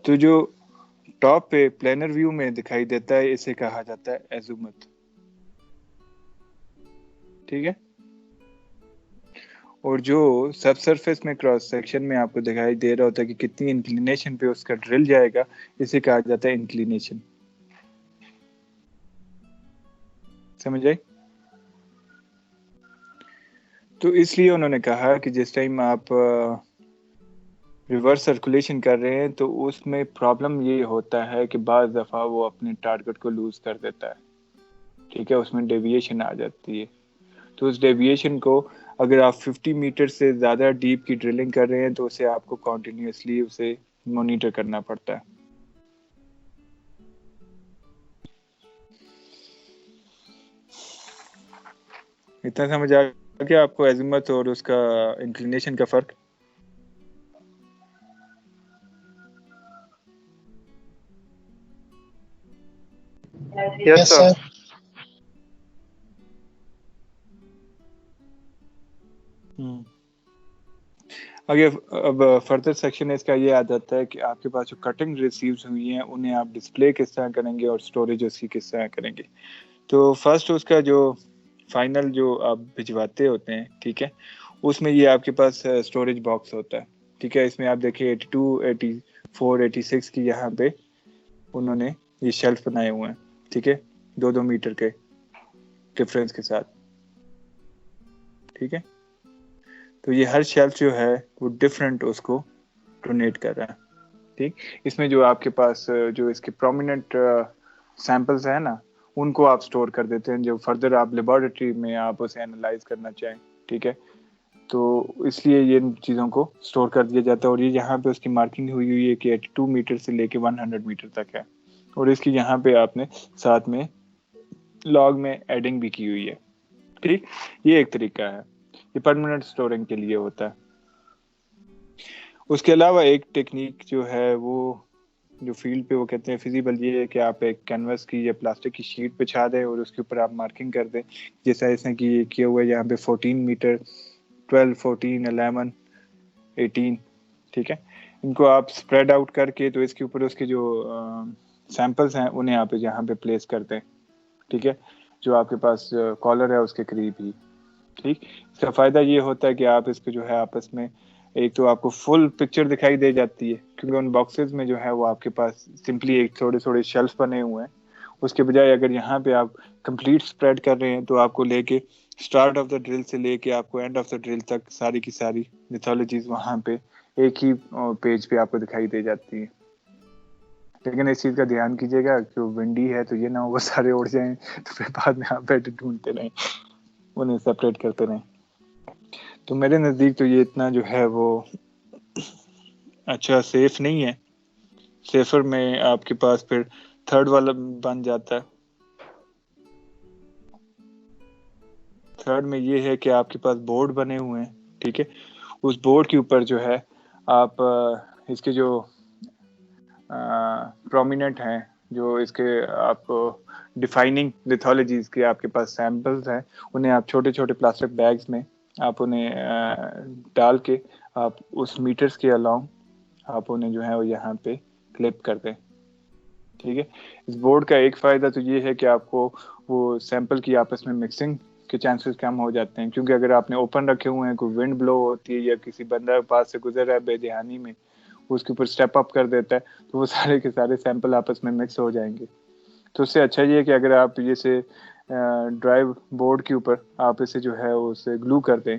تو جو ٹاپ پہ پلانر ویو میں دکھائی دیتا ہے اسے کہا جاتا ہے ایزیموتھ. ٹھیک ہے, اور جو سب سرفیس میں کراس سیکشن میں آپ کو دکھائی دے رہا ہوتا ہے کہ کتنی انکلینیشن پہ اس کا ڈرل جائے گا, اسے کہا جاتا ہے انکلینیشن. سمجھ آئی؟ تو اس لیے انہوں نے کہا کہ جس ٹائم آپ ریورس سرکولیشن کر رہے ہیں تو اس میں پرابلم یہ ہوتا ہے کہ بعض دفعہ وہ اپنے ٹارگٹ کو لوز کر دیتا ہے. ٹھیک ہے, اس میں ڈیویشن آ جاتی ہے. تو اس ڈیویشن کو اگر آپ 50 میٹر سے زیادہ ڈیپ کی ڈرلنگ کر رہے ہیں تو اسے آپ کو کنٹینیوسلی اسے مانیٹر کرنا پڑتا ہے. اتنا سمجھ آ گیا آپ کو ایزیموتھ اور اس کا انکلینیشن کا فرق؟ یس سر. اب فردر سیکشن اس کا یہ آ جاتا ہے کہ آپ کے پاس جو کٹنگ ریسیوز ہوئی ہیں انہیں آپ ڈسپلے کس طرح کریں گے اور اسٹوریج اس کی کس طرح کریں گے. تو فرسٹ اس کا جو فائنل جو آپ بھجواتے ہوتے ہیں, ٹھیک ہے, اس میں یہ آپ کے پاس اسٹوریج باکس ہوتا ہے. ٹھیک ہے, اس میں آپ دیکھیں 82 84 86 کی یہاں پہ انہوں نے یہ شیلف بنائے ہوئے ہیں. ٹھیک ہے, 2 میٹر کے ڈفرینس کے ساتھ. ٹھیک ہے, تو یہ ہر شیلف جو ہے وہ ڈفرینٹ اس کو ڈونیٹ کر رہا ہے. ٹھیک, اس میں جو آپ کے پاس جو اس کے پرومیننٹ سیمپلز ہیں نا, ان کو آپ سٹور کر دیتے ہیں جو فردر آپ لیبارٹری میں آپ اسے اینالائز کرنا چاہیں. ٹھیک ہے, تو اس لیے یہ چیزوں کو سٹور کر دیا جاتا ہے. اور یہ یہاں پہ اس کی مارکنگ ہوئی ہے کہ 82 میٹر سے لے کے 100 میٹر تک ہے. اور اس کی یہاں پہ آپ نے ساتھ میں لاگ میں ایڈنگ بھی کی ہوئی ہے. ٹھیک, یہ ایک طریقہ ہے, یہ پرماننٹ سٹورنگ کے لیے ہوتا ہے. اس کے علاوہ ایک ٹیکنیک جو ہے وہ جو فیلڈ پہ وہ کہتے ہیں فیزیبل, یہ ہے کہ آپ ایک کینوس کی یا پلاسٹک کی شیٹ بچھا دیں اور اس کے اوپر آپ مارکنگ کر دیں, جیسا اس نے کیا ہوا ہے یہاں پہ 14 میٹر, 12, 14, 11, 18. ٹھیک ہے, ان کو آپ اسپریڈ آؤٹ کر کے تو اس کے اوپر اس کے جو سیمپلس ہیں انہیں آپ یہاں پہ پلیس کر دیں. ٹھیک ہے, جو آپ کے پاس کالر ہے اس کے قریب ہی. ٹھیک, اس کا فائدہ یہ ہوتا ہے کہ آپ اس کو جو ہے آپس میں ایک تو آپ کو فل پکچر دکھائی دے جاتی ہے, کیونکہ ان باکسز میں جو ہے وہ آپ کے پاس سمپلی ایک تھوڑے تھوڑے شیلف بنے ہوئے ہیں. اس کے بجائے اگر یہاں پہ آپ کمپلیٹ اسپریڈ کر رہے ہیں تو آپ کو لے کے اسٹارٹ آف دا ڈرل سے لے کے آپ کو اینڈ آف دا ڈرل تک ساری کی ساری میتھولوجیز وہاں پہ ایک ہی پیج پہ آپ کو دکھائی دے جاتی ہے. لیکن اس چیز کا دھیان کیجیے گا کہ ونڈی ہے تو یہ نہ ہو وہ سارے اڑ جائیں تو پھر بعد میں آپ بیٹھے ڈھونڈتے رہیں, انہیں سپریٹ کرتے رہیں. تو میرے نزدیک تو یہ اتنا جو ہے وہ اچھا سیف نہیں ہے. سیفر میں آپ کے پاس پھر تھرڈ والا بن جاتا ہے. تھرڈ میں یہ ہے کہ آپ کے پاس بورڈ بنے ہوئے ہیں. ٹھیک ہے, اس بورڈ کے اوپر جو ہے آپ اس کے جو پرومیننٹ ہیں, جو اس کے آپ ڈیفائننگ لیتھولوجیز کے آپ کے پاس سیمپلز ہیں, انہیں آپ چھوٹے چھوٹے پلاسٹک بیگز میں آپ انہیں ڈال کے آپ اس میٹرز کے along آپ انہیں جو ہے وہ یہاں پہ کلپ کر دیں. ٹھیک ہے, اس بورڈ کا ایک فائدہ تو یہ ہے کہ آپ کو وہ سیمپل کی آپس میں مکسنگ کے چانسز کم ہو جاتے ہیں, کیونکہ اگر آپ نے اوپن رکھے ہوئے ہیں, کوئی ونڈ بلو ہوتی ہے یا کسی بندہ پاس سے گزر رہا ہے بے دھیانی میں, اس کے اوپر اسٹیپ اپ کر دیتا ہے تو وہ سارے کے سارے سیمپل آپس میں مکس ہو جائیں گے. تو اس سے اچھا یہ ہے کہ اگر آپ جیسے ڈرائیو بورڈ کے اوپر آپ اسے جو ہے اسے گلو کر دیں.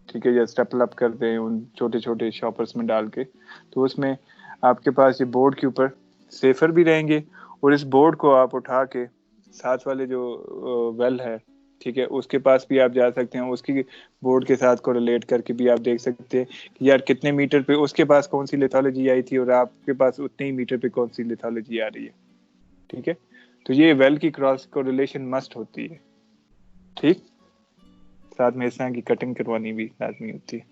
ٹھیک ہے, یا اسٹیپل اپ کر دیں ان چھوٹے چھوٹے شاپرس میں ڈال کے, تو اس میں آپ کے پاس یہ بورڈ کے اوپر سیفر بھی رہیں گے. اور اس بورڈ کو آپ اٹھا کے ساتھ والے جو ویل ہے, ٹھیک ہے, اس کے پاس بھی آپ جا سکتے ہیں, اس کی بورڈ کے ساتھ کو ریلیٹ کر کے بھی آپ دیکھ سکتے ہیں کہ یار کتنے میٹر پہ اس کے پاس کون سی لیتھولوجی آئی تھی اور آپ کے پاس اتنے ہی میٹر پہ کون سی لیتھولوجی آ رہی ہے. ٹھیک ہے, تو یہ ویل کی کراس کوریلیشن مسٹ ہوتی ہے. ٹھیک, ساتھ میں اس طرح کی کٹنگ کروانی بھی لازمی ہوتی ہے.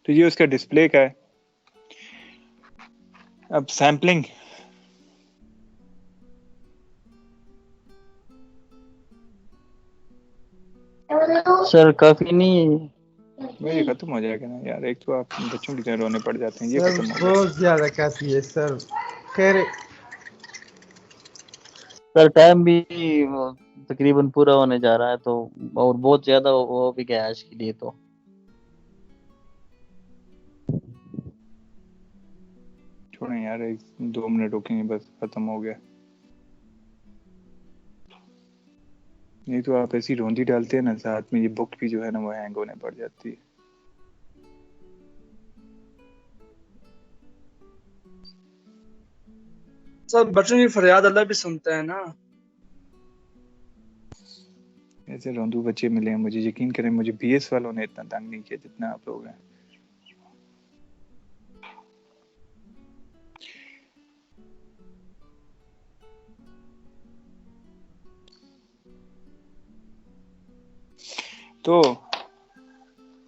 تو یہ اس کا ڈسپلے کا ہے. اب سیمپلنگ سر کافی نہیں یہ ختم ہو جائے گا نا یار, ایک تو آپ بچوں کی طرح رونے پڑ جاتے ہیں. یہ سر ختم ہو جائے بہت زیادہ کافی ہے سر. خیر سر, ٹائم بھی تقریباً پورا ہونے جا رہا ہے تو, اور بہت زیادہ ہو بھی گیا آج کے لیے. تو چھوڑیں یار, 2 منٹ رکیں گے بس, ختم ہو گیا. نہیں تو آپ ایسی روندی ڈالتے ہیں نا ساتھ میں, یہ بک بھی جو ہے نا وہ ہینگ ہونے پڑ جاتی ہے. سر بچوں کی فریاد اللہ بھی سنتا ہے نا. ایسے روندو بچے ملے ہیں مجھے, یقین کریں مجھے BS والوں نے اتنا تنگ نہیں کیا جتنا آپ لوگ ہیں. تو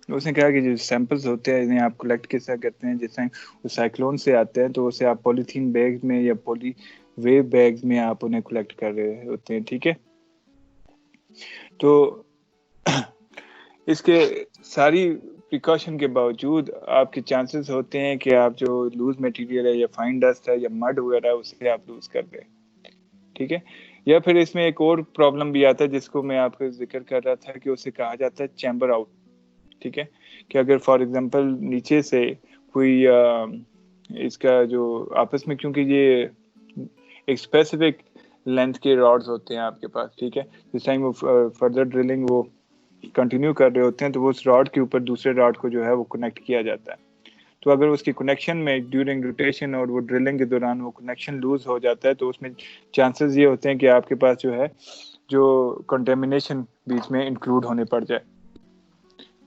اس نے کہا کہ جو سیمپلز ہوتے ہیں انہیں آپ کلیکٹ کیسا کرتے ہیں, جس طرح وہ سائیکلون سے آتے ہیں تو اسے آپ پولیتھین بیگ میں یا پولی ویو بیگز میں آپ انہیں کلیکٹ کر رہے ہوتے ہیں. ٹھیک ہے, تو اس کے ساری پریکاشن کے باوجود آپ کے چانسز ہوتے ہیں کہ آپ جو لوز مٹیریل ہے یا فائن ڈسٹ ہے یا مڈ وغیرہ ہے اسے آپ لوز کر دیں. ٹھیک ہے, یا پھر اس میں ایک اور پرابلم بھی آتا ہے جس کو میں آپ کو ذکر کر رہا تھا کہ اسے کہا جاتا ہے چیمبر آؤٹ. ٹھیک ہے, کہ اگر فار ایگزامپل نیچے سے کوئی اس کا جو آپس میں, کیونکہ یہ ایک اسپیسیفک لینتھ کے راڈز ہوتے ہیں آپ کے پاس. ٹھیک ہے, جس ٹائم وہ فردر ڈرلنگ وہ کنٹینیو کر رہے ہوتے ہیں تو وہ اس راڈ کے اوپر دوسرے راڈ کو جو ہے وہ کنیکٹ کیا جاتا ہے. تو اگر اس کی کنیکشن میں ڈیورنگ روٹیشن اور وہ ڈرلنگ کے دوران وہ کنیکشن لوز ہو جاتا ہے تو اس میں چانسز یہ ہوتے ہیں کہ آپ کے پاس جو ہے جو کنٹیمنیشن بیچ میں انکلوڈ ہونے پڑ جائے.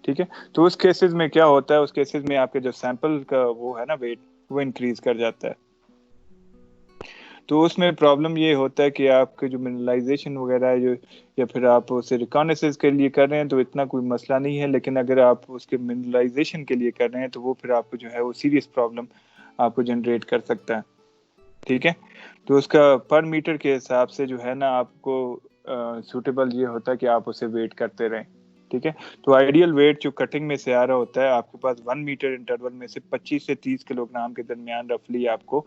ٹھیک ہے, تو اس کیسز میں کیا ہوتا ہے, اس کیسز میں آپ کے جو سیمپل کا وہ ہے نا ویٹ وہ انکریز کر جاتا ہے. تو اس میں پرابلم یہ ہوتا ہے کہ آپ کے جو منرلائزیشن وغیرہ ہے جو یا پھر آپ اسے ریکانیسنس کے لیے کر رہے ہیں تو اتنا کوئی مسئلہ نہیں ہے, لیکن اگر آپ اس کے منرلائزیشن کے لیے کر رہے ہیں تو وہ پھر آپ کو جو ہے وہ سیریس پرابلم آپ کو جنریٹ کر سکتا ہے. ٹھیک ہے, تو اس کا پر میٹر کے حساب سے جو ہے نا آپ کو سوٹیبل یہ ہوتا ہے کہ آپ اسے ویٹ کرتے رہیں. ٹھیک ہے, تو آئیڈیل ویٹ جو کٹنگ میں سے آ رہا ہوتا ہے آپ کے پاس 1 میٹر انٹرول میں سے 25 سے 30 کلو گرام کے درمیان رفلی آپ کو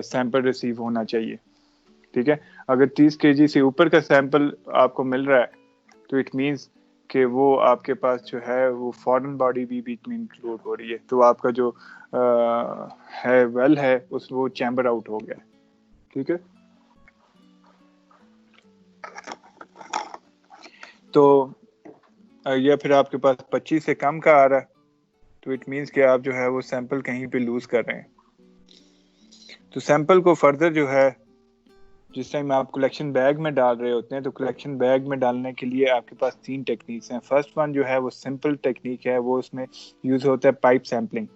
سیمپل ریسیو ہونا چاہیے. ٹھیک ہے, اگر 30 کے جی سے اوپر کا سیمپل آپ کو مل رہا ہے تو اٹ مینس کہ وہ آپ کے پاس جو ہے وہ فارن باڈی بھی بیچ میں انکلوڈ ہو رہی ہے, تو آپ کا جو ہے ویل ہے اس وہ چیمبر آؤٹ ہو گیا. ٹھیک ہے, تو یا پھر آپ کے پاس 25 سے کم کا آ رہا ہے تو اٹ مینس کہ آپ جو ہے وہ سیمپل کہیں پہ لوز کر رہے ہیں. تو سیمپل کو فردر جو ہے جس ٹائم آپ کلیکشن بیگ میں ڈال رہے ہوتے ہیں تو کلیکشن بیگ میں ڈالنے کے لیے آپ کے پاس 3 ٹیکنیکس ہیں. فرسٹ ون جو ہے وہ سمپل ٹیکنیک ہے, وہ اس میں یوز ہوتا ہے پائپ سیمپلنگ.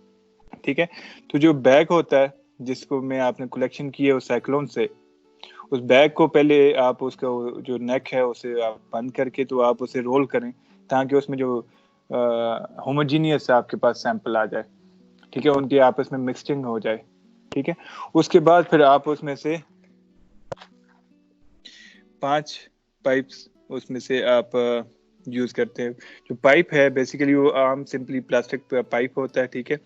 ٹھیک ہے, تو جو بیگ ہوتا ہے جس کو میں آپ نے کلیکشن کی ہے اس سائیکلون سے, اس بیگ کو پہلے آپ اس کا جو نیک ہے اسے آپ بند کر کے تو آپ اسے رول کریں تاکہ اس میں جو ہوموجینیس آپ کے پاس سیمپل آ جائے. ٹھیک ہے, ان کی آپس میں مکسچنگ ہو جائے. ٹھیک ہے, اس کے بعد پھر آپ اس میں سے 5 پائپس اس میں سے آپ یوز کرتے ہیں. جو پائپ ہے بیسیکلی وہ عام سمپلی پلاسٹک پائپ ہوتا ہے. ٹھیک ہے,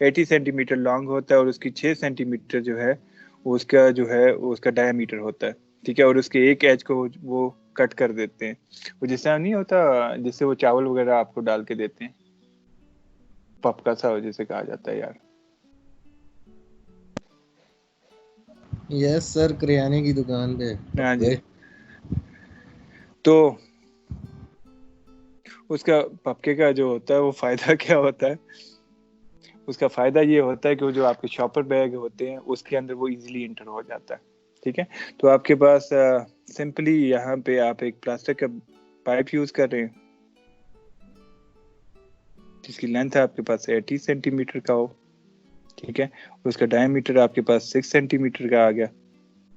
80 سینٹی میٹر لانگ ہوتا ہے اور اس کی 6 سینٹی میٹر جو ہے اس کا جو ہے اس کا ڈایا میٹر ہوتا ہے. ٹھیک ہے, اور اس کے ایک ایج کو وہ کٹ کر دیتے ہیں. وہ جس طرح نہیں ہوتا جس سے وہ چاول وغیرہ آپ کو ڈال کے دیتے ہیں, پپ کا سا جسے کہا جاتا ہے یار. یس سر, کریانے کی دکان پہ. ہاں جی, تو اس کا پپکے کا جو ہوتا ہے وہ فائدہ کیا ہوتا ہے, اس کا فائدہ یہ ہوتا ہے کہ وہ جو آپ کے شاپر بیگ ہوتے ہیں اس کے اندر وہ ایزیلی انٹر ہو جاتا ہے. ٹھیک ہے, تو آپ کے پاس سمپلی یہاں پہ آپ ایک پلاسٹک کا پائپ یوز کر رہے ہیں جس کی لینتھ آپ کے پاس 80 سینٹی میٹر کا ہو. ٹھیک ہے, اور اس کا ڈایا میٹر آپ کے پاس 6 سینٹی میٹر کا آ گیا.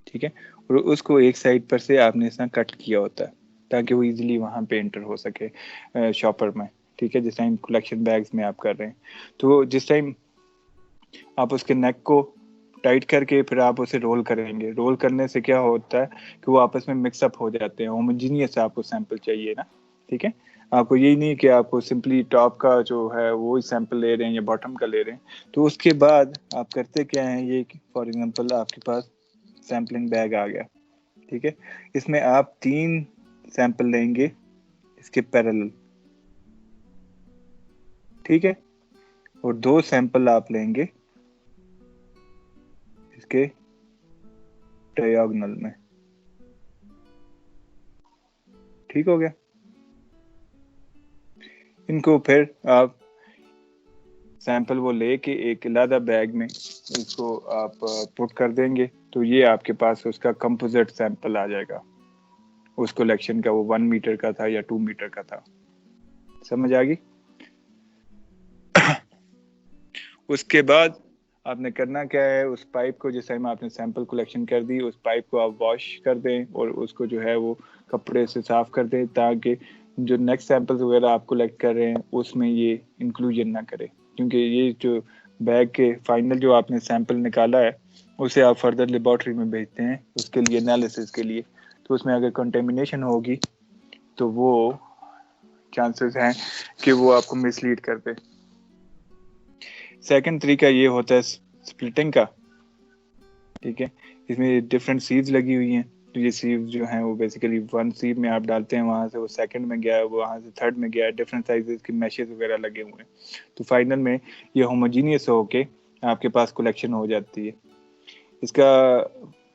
ٹھیک ہے, اور اس کو ایک سائڈ پر سے آپ نے اس طرح کٹ کیا ہوتا ہے تاکہ وہ ایزیلی وہاں پہ انٹر ہو سکے شاپر میں. ٹھیک ہے, جس ٹائم کلیکشن بیگز میں آپ کر رہے ہیں تو جس ٹائم آپ اس کے نیک کو ٹائٹ کر کے پھر آپ اسے رول کریں گے. رول کرنے سے کیا ہوتا ہے کہ وہ آپس میں مکس اپ ہو جاتے ہیں, ہوموجینیس آپ کو سیمپل چاہیے نا. ٹھیک ہے, آپ کو یہی نہیں کہ آپ کو سمپلی ٹاپ کا جو ہے وہی سیمپل لے رہے ہیں یا باٹم کا لے رہے ہیں. تو اس کے بعد آپ کرتے کیا ہیں, یہ فار ایگزامپل آپ کے پاس سیمپلنگ بیگ آ گیا. ٹھیک ہے, اس میں آپ 3 سیمپل لیں گے اس کے پیرالل. ٹھیک ہے, اور 2 سیمپل آپ لیں گے اس کے ڈیاگنل میں. ٹھیک ہو گیا, ان کو پھر آپ سیمپل وہ لے کے ایک علیحدہ بیگ میں اس کو آپ پٹ کر دیں گے تو یہ آپ کے پاس اس کا کمپوزٹ سیمپل آ جائے گا اس کلیکشن کا. وہ 1 میٹر کا تھا یا 2 میٹر کا تھا. سمجھ آ گئی؟ اس کے بعد آپ نے کرنا کیا ہے, اس پائپ کو جس ٹائم آپ نے سیمپل کلیکشن کر دی اس پائپ کو آپ واش کر دیں اور اس کو جو ہے وہ کپڑے سے صاف کر دیں تاکہ جو نیکسٹ سیمپلز وغیرہ آپ کلیکٹ کر رہے ہیں اس میں یہ انکلوژن نہ کرے, کیونکہ یہ جو بیگ کے فائنل جو آپ نے سیمپل نکالا ہے اسے آپ فردر لیبارٹری میں بھیجتے ہیں اس کے لیے انالیسس کے لیے. تو اس میں اگر کنٹیمنیشن ہوگی تو وہ چانسز ہیں کہ وہ آپ کو مس لیڈ کر دے. سیکنڈ طریقہ یہ ہوتا ہے سپلٹنگ کا. ٹھیک ہے, اس میں ڈفرینٹ سیوز لگی ہوئی ہیں. تو یہ سیو جو ہیں وہ بیسیکلی 1 سیو میں آپ ڈالتے ہیں, وہاں سے وہ سیکنڈ میں گیا, وہاں سے تھرڈ میں گیا, ڈفرینٹ سائزز کی میشز وغیرہ لگے ہوئے ہیں. تو فائنل میں یہ ہوموجینیس ہو کے آپ کے پاس کلیکشن ہو جاتی ہے. اس کا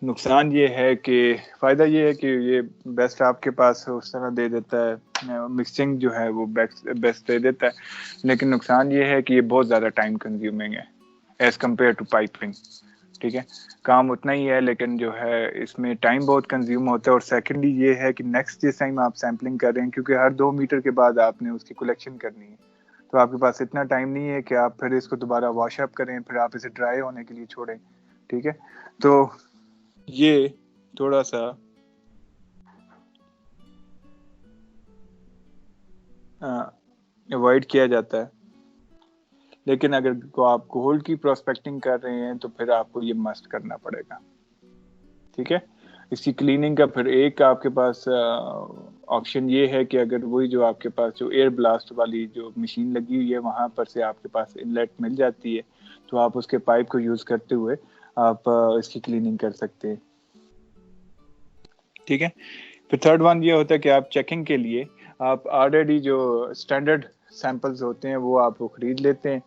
نقصان یہ ہے کہ فائدہ یہ ہے کہ یہ بیسٹ آپ کے پاس اس طرح دے دیتا ہے، مکسنگ جو ہے وہ بیسٹ دے دیتا ہے، لیکن نقصان یہ ہے کہ یہ بہت زیادہ ٹائم کنزیومنگ ہے ایز کمپیئر ٹو پائپنگ. ٹھیک ہے، کام اتنا ہی ہے لیکن جو ہے اس میں ٹائم بہت کنزیوم ہوتا ہے. اور سیکنڈلی یہ ہے کہ نیکسٹ جس ٹائم آپ سیمپلنگ کر رہے ہیں، کیونکہ ہر 2 میٹر کے بعد آپ نے اس کی کلیکشن کرنی ہے، تو آپ کے پاس اتنا ٹائم نہیں ہے کہ آپ پھر اس کو دوبارہ واش اپ کریں، پھر آپ اسے ڈرائی ہونے کے لیے چھوڑیں. ٹھیک ہے، تو یہ تھوڑا سا اوائڈ کیا جاتا ہے. لیکن اگر آپ گولڈ کی پراسپیکٹنگ کر رہے ہیں تو پھر آپ کو یہ مسٹ کرنا پڑے گا. ٹھیک ہے، اس کی کلیننگ کا پھر ایک آپ کے پاس آپشن یہ ہے کہ اگر وہی جو آپ کے پاس جو ایئر بلاسٹ والی جو مشین لگی ہوئی ہے وہاں پر سے آپ کے پاس انلیٹ مل جاتی ہے، تو آپ اس کے پائپ کو یوز کرتے ہوئے آپ اس کی کلیننگ کر سکتے ہیں. ٹھیک ہے، پھر تھرڈ ون یہ ہوتا ہے کہ آپ چیکنگ کے لیے آپ آلریڈی جو اسٹینڈرڈ سیمپلز ہوتے ہیں وہ آپ کو خرید لیتے ہیں.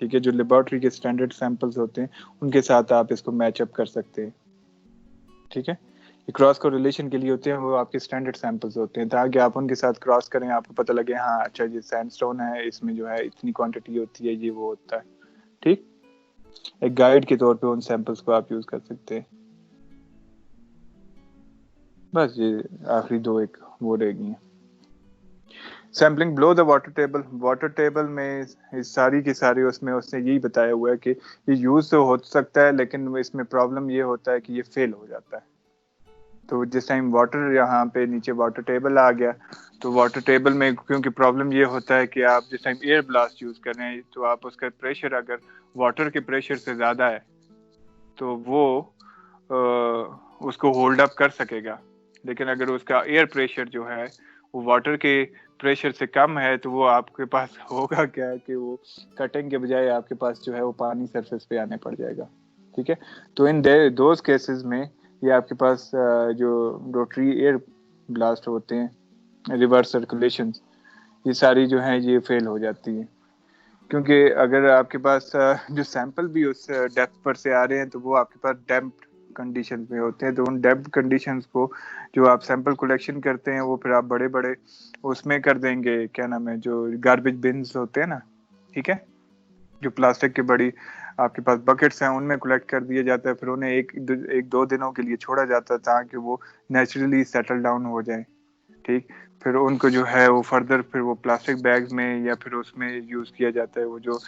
ٹھیک ہے، جو لیبارٹری کے اسٹینڈرڈ سیمپلز ہوتے ہیں ان کے ساتھ آپ اس کو میچ اپ کر سکتے ہیں. ٹھیک ہے، یہ کراس کو ریلیشن کے لیے ہوتے ہیں، وہ آپ کے اسٹینڈرڈ سیمپلز ہوتے ہیں تاکہ آپ ان کے ساتھ کراس کریں، آپ کو پتہ لگے ہاں اچھا یہ سینڈ اسٹون ہے، اس میں جو ہے اتنی کوانٹٹی ہوتی ہے، یہ وہ ہوتا ہے. ٹھیک، ایک گائیڈ کے طور پہ ان سیمپلز کو آپ یوز کر سکتے ہیں. بس یہ آخری دو ایک وہ رہ گئی ہیں. Sampling below the water table. Water table میں ساری کی ساری اس نے یہی بتایا ہوا ہے کہ یہ یوز تو ہو سکتا ہے لیکن اس میں پرابلم یہ ہوتا ہے کہ یہ فیل ہو جاتا ہے. تو جس ٹائم واٹر یہاں پہ نیچے واٹر ٹیبل آ گیا تو واٹر ٹیبل میں کیونکہ پرابلم یہ ہوتا ہے کہ آپ جس ٹائم ایئر بلاسٹ یوز کر رہے ہیں تو آپ اس کا پریشر اگر واٹر کے پریشر سے زیادہ ہے تو وہ اس کو ہولڈ اپ کر سکے گا، لیکن اگر اس کا ایئر پریشر جو ہے وہ واٹر کے پریشر سے کم ہے تو وہ آپ کے پاس ہوگا کیا کہ وہ کٹنگ کے بجائے آپ کے پاس جو ہے وہ پانی سرفیس پہ آنے پڑ جائے گا. ٹھیک ہے، تو ان دوز کیسز میں یہ آپ کے پاس جو روٹری ایئر بلاسٹ ہوتے ہیں، ریورس سرکولیشن، یہ ساری جو ہیں یہ فیل ہو جاتی ہیں. کیونکہ اگر آپ کے پاس جو سیمپل بھی اس ڈیپتھ پر سے آ رہے ہیں تو وہ آپ کے پاس ڈیمپ کنڈیشن میں ہوتے ہیں، تو ان ڈیپتھ کنڈیشنز کو جو آپ سیمپل کلیکشن کرتے ہیں وہ پھر آپ بڑے بڑے اس میں کر دیں گے، کیا نام ہے، جو گاربیج بنز ہوتے ہیں نا، ٹھیک ہے، جو پلاسٹک کی بڑی آپ کے پاس بکٹس ہیں ان میں کلیکٹ کر دیا جاتا ہے. پھر انہیں ایک دو دنوں کے لیے چھوڑا جاتا ہے تاکہ وہ نیچرلی سیٹل ڈاؤن ہو جائیں. ٹھیک، پھر ان کو جو ہے وہ فردر پھر وہ پلاسٹک بیگز میں یا پھر اس میں یوز کیا جاتا ہے، وہ جو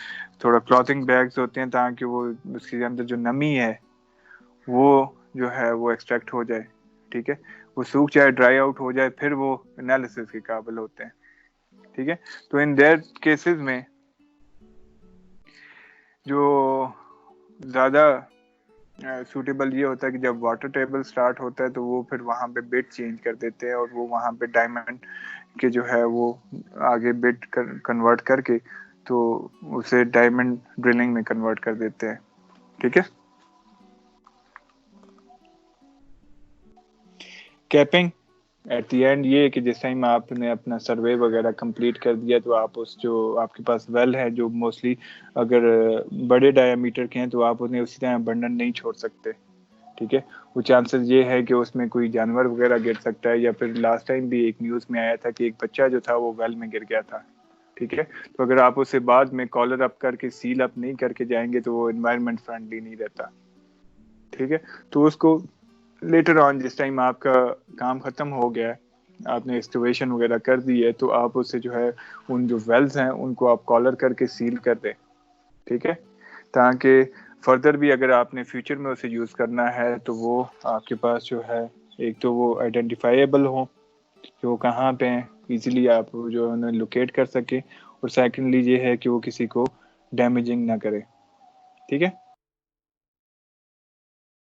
تھوڑا کلاتھنگ بیگز ہوتے ہیں تاکہ وہ اس کے اندر جو نمی ہے وہ جو ہے وہ ایکسٹریکٹ ہو جائے. ٹھیک ہے، وہ سوکھ جائے، ڈرائی آؤٹ ہو جائے، پھر وہ انالیسس کے قابل ہوتے ہیں. ٹھیک ہے، تو ان دیٹ کیسز میں جو زیادہ سوٹیبل یہ ہوتا ہے کہ جب واٹر ٹیبل سٹارٹ ہوتا ہے تو وہ پھر وہاں پہ بٹ چینج کر دیتے ہیں اور وہ وہاں پہ ڈائمنڈ کے جو ہے وہ آگے بٹ کنورٹ کر کے تو اسے ڈائمنڈ ڈرلنگ میں کنورٹ کر دیتے ہیں. ٹھیک ہے، کیپنگ ایٹ دی اینڈ یہ کہ جس ٹائم آپ نے اپنا سروے وغیرہ کمپلیٹ کر دیا تو آپ اس جو آپ کے پاس ویل ہے جو موسٹلی اگر بڑے ڈایا میٹر کے ہیں تو آپ انہیں اسی طرح ابنڈن نہیں چھوڑ سکتے. ٹھیک ہے، وہ چانسز یہ ہے کہ اس میں کوئی جانور وغیرہ گر سکتا ہے، یا پھر لاسٹ ٹائم بھی ایک نیوز میں آیا تھا کہ ایک بچہ جو تھا وہ ویل میں گر گیا تھا. ٹھیک ہے، تو اگر آپ اسے بعد میں کالر اپ کر کے سیل اپ نہیں کر کے جائیں گے تو وہ انوائرمنٹ فرینڈلی نہیں رہتا. ٹھیک ہے، تو اس کو لیٹر آن جس ٹائم آپ کا کام ختم ہو گیا ہے، آپ نے ایکسکیویشن وغیرہ کر دی ہے، تو آپ اسے جو ہے ان جو ویلز ہیں ان کو آپ کالر کر کے سیل کر دیں. ٹھیک ہے، تاکہ فردر بھی اگر آپ نے فیوچر میں اسے یوز کرنا ہے تو وہ آپ کے پاس جو ہے ایک تو وہ آئیڈینٹیفائیبل ہوں کہ وہ کہاں پہ ہیں، ایزیلی آپ جو انہیں لوکیٹ کر سکیں، اور سیکنڈلی یہ ہے کہ وہ کسی کو ڈیمیجنگ نہ کرے. ٹھیک ہے.